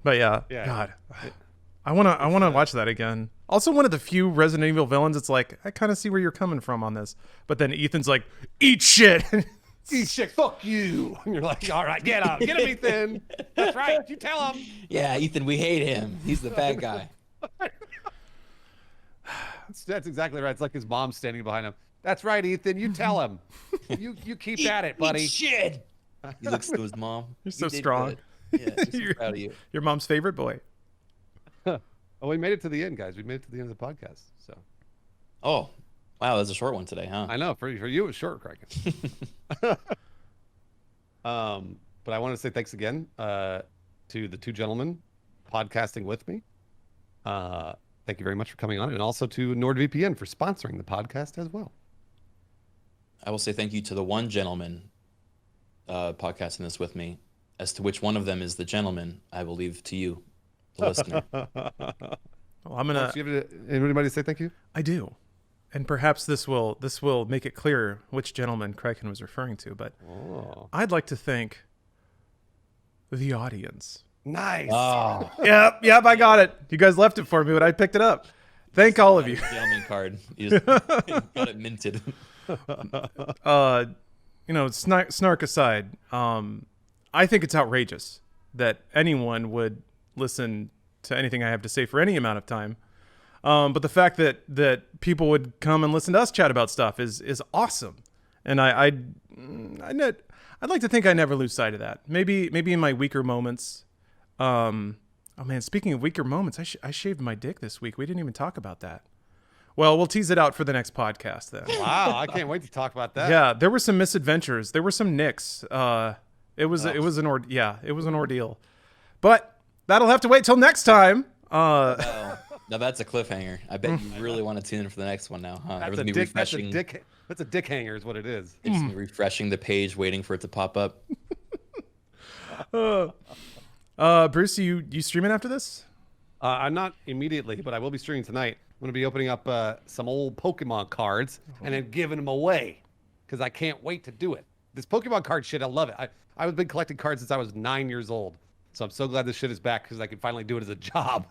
But yeah. God, I wanna watch that again. Also, one of the few Resident Evil villains, it's like, I kind of see where you're coming from on this, but then Ethan's like, eat shit. shit, fuck you. And you're like, all right, get him, Ethan. That's right, you tell him. Yeah, Ethan, we hate him. He's the bad guy. That's exactly right. It's like his mom standing behind him. That's right, Ethan. You tell him. You keep at it, buddy. Shit. He looks to his mom. You're so You did strong. good. Yeah, I'm so proud of you. Your mom's favorite boy. Oh, we made it to the end, guys. We made it to the end of the podcast. So Oh, wow, that's a short one today, huh? I know for you it was short, Criken. But I want to say thanks again to the two gentlemen podcasting with me. Thank you very much for coming on, and also to NordVPN for sponsoring the podcast as well. I will say thank you to the one gentleman podcasting this with me. As to which one of them is the gentleman, I will leave to you, the listener. Well, I'm gonna. Anybody say thank you? I do, and perhaps this will make it clear which gentleman Criken was referring to. But I'd like to thank the audience. Nice. Oh, Yep, I got it. You guys left it for me, but I picked it up. Thank all of you. gentleman card. You just got it minted. Snark aside, I think it's outrageous that anyone would listen to anything I have to say for any amount of time. But the fact that people would come and listen to us chat about stuff is awesome, and I'd like to think I never lose sight of that. Maybe in my weaker moments. Oh man, speaking of weaker moments, I shaved my dick this week. We didn't even talk about that. Well, we'll tease it out for the next podcast then. Wow, I can't wait to talk about that. Yeah, there were some misadventures. There were some nicks. It was an ordeal. But that'll have to wait till next time. Now that's a cliffhanger. I bet you really want to tune in for the next one now, huh? That's a dick hanger is what it is. It's me refreshing the page, waiting for it to pop up. Bruce, you streaming after this? I'm not immediately, but I will be streaming tonight. I'm going to be opening up some old Pokemon cards and then giving them away because I can't wait to do it. This Pokemon card shit, I love it. I've been collecting cards since I was 9 years old. So I'm so glad this shit is back because I can finally do it as a job.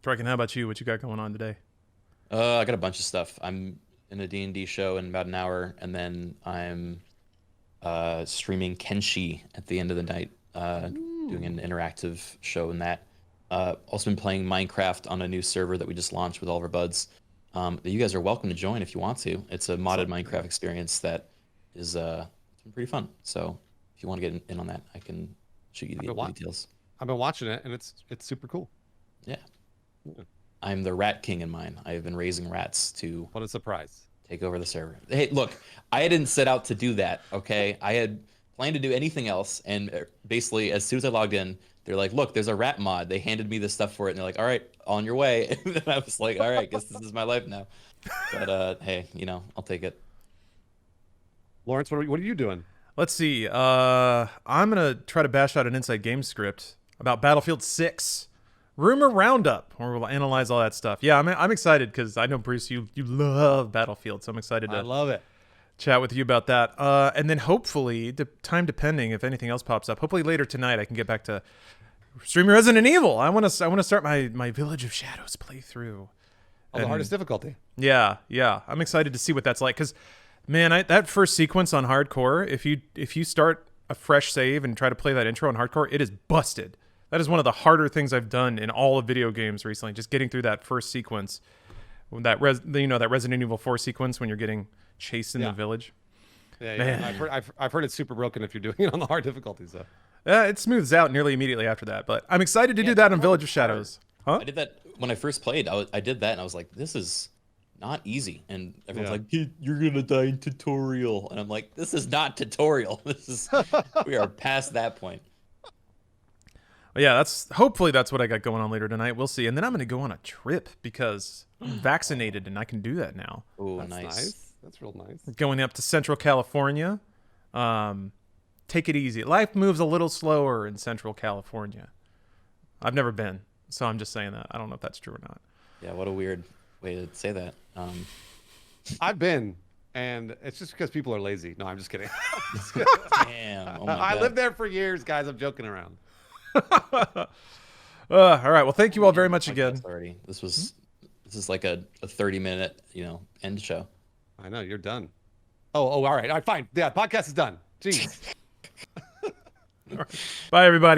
Criken, how about you? What you got going on today? I got a bunch of stuff. I'm in a D&D show in about an hour, and then I'm streaming Kenshi at the end of the night, doing an interactive show in that. Also been playing Minecraft on a new server that we just launched with all of our buds. That you guys are welcome to join if you want to. It's a modded Minecraft experience that is it's been pretty fun. So if you want to get in on that, I can shoot you the details. I've been watching it, and it's super cool. Yeah. I'm the rat king in mine. I have been raising rats to What a surprise. take over the server. Hey, look, I didn't set out to do that, okay? I had planned to do anything else, and basically, as soon as I logged in, they're like, look, there's a rat mod. They handed me this stuff for it, and they're like, all right, on your way. And I was like, all right, guess this is my life now. But, hey, I'll take it. Lawrence, what are you doing? Let's see. I'm going to try to bash out an Inside Game script about Battlefield 6. Rumor Roundup, where we'll analyze all that stuff. Yeah, I'm excited because I know, Bruce, you love Battlefield, so I'm excited to I love it. chat with you about that. And then hopefully, time depending, if anything else pops up, hopefully later tonight I can get back to streaming Resident Evil. I want to start my Village of Shadows playthrough. The hardest difficulty. Yeah. I'm excited to see what that's like because, man, that first sequence on hardcore, if you start a fresh save and try to play that intro on hardcore, it is busted. That is one of the harder things I've done in all of video games recently. Just getting through that first sequence, that Resident Evil 4 sequence when you're getting chased in the village. Yeah. I've heard it's super broken if you're doing it on the hard difficulties though. It smooths out nearly immediately after that. But I'm excited to do that on Village of Shadows. Huh? I did that when I first played. I did that, and I was like, this is not easy. And everyone's like, you're going to die in tutorial. And I'm like, this is not tutorial. We are past that point. Yeah, hopefully that's what I got going on later tonight. We'll see. And then I'm going to go on a trip because I'm vaccinated and I can do that now. Oh, That's nice. That's real nice. Going up to Central California. Take it easy. Life moves a little slower in Central California. I've never been, so I'm just saying that. I don't know if that's true or not. Yeah, what a weird way to say that. I've been, and it's just because people are lazy. No, I'm just kidding. Damn. Oh my I God. lived there for years, guys. I'm joking around. All right. Well, thank you all very much again. Already. This is like a 30-minute, end show. I know you're done. All right, fine. Yeah, podcast is done. Jeez. Bye, everybody.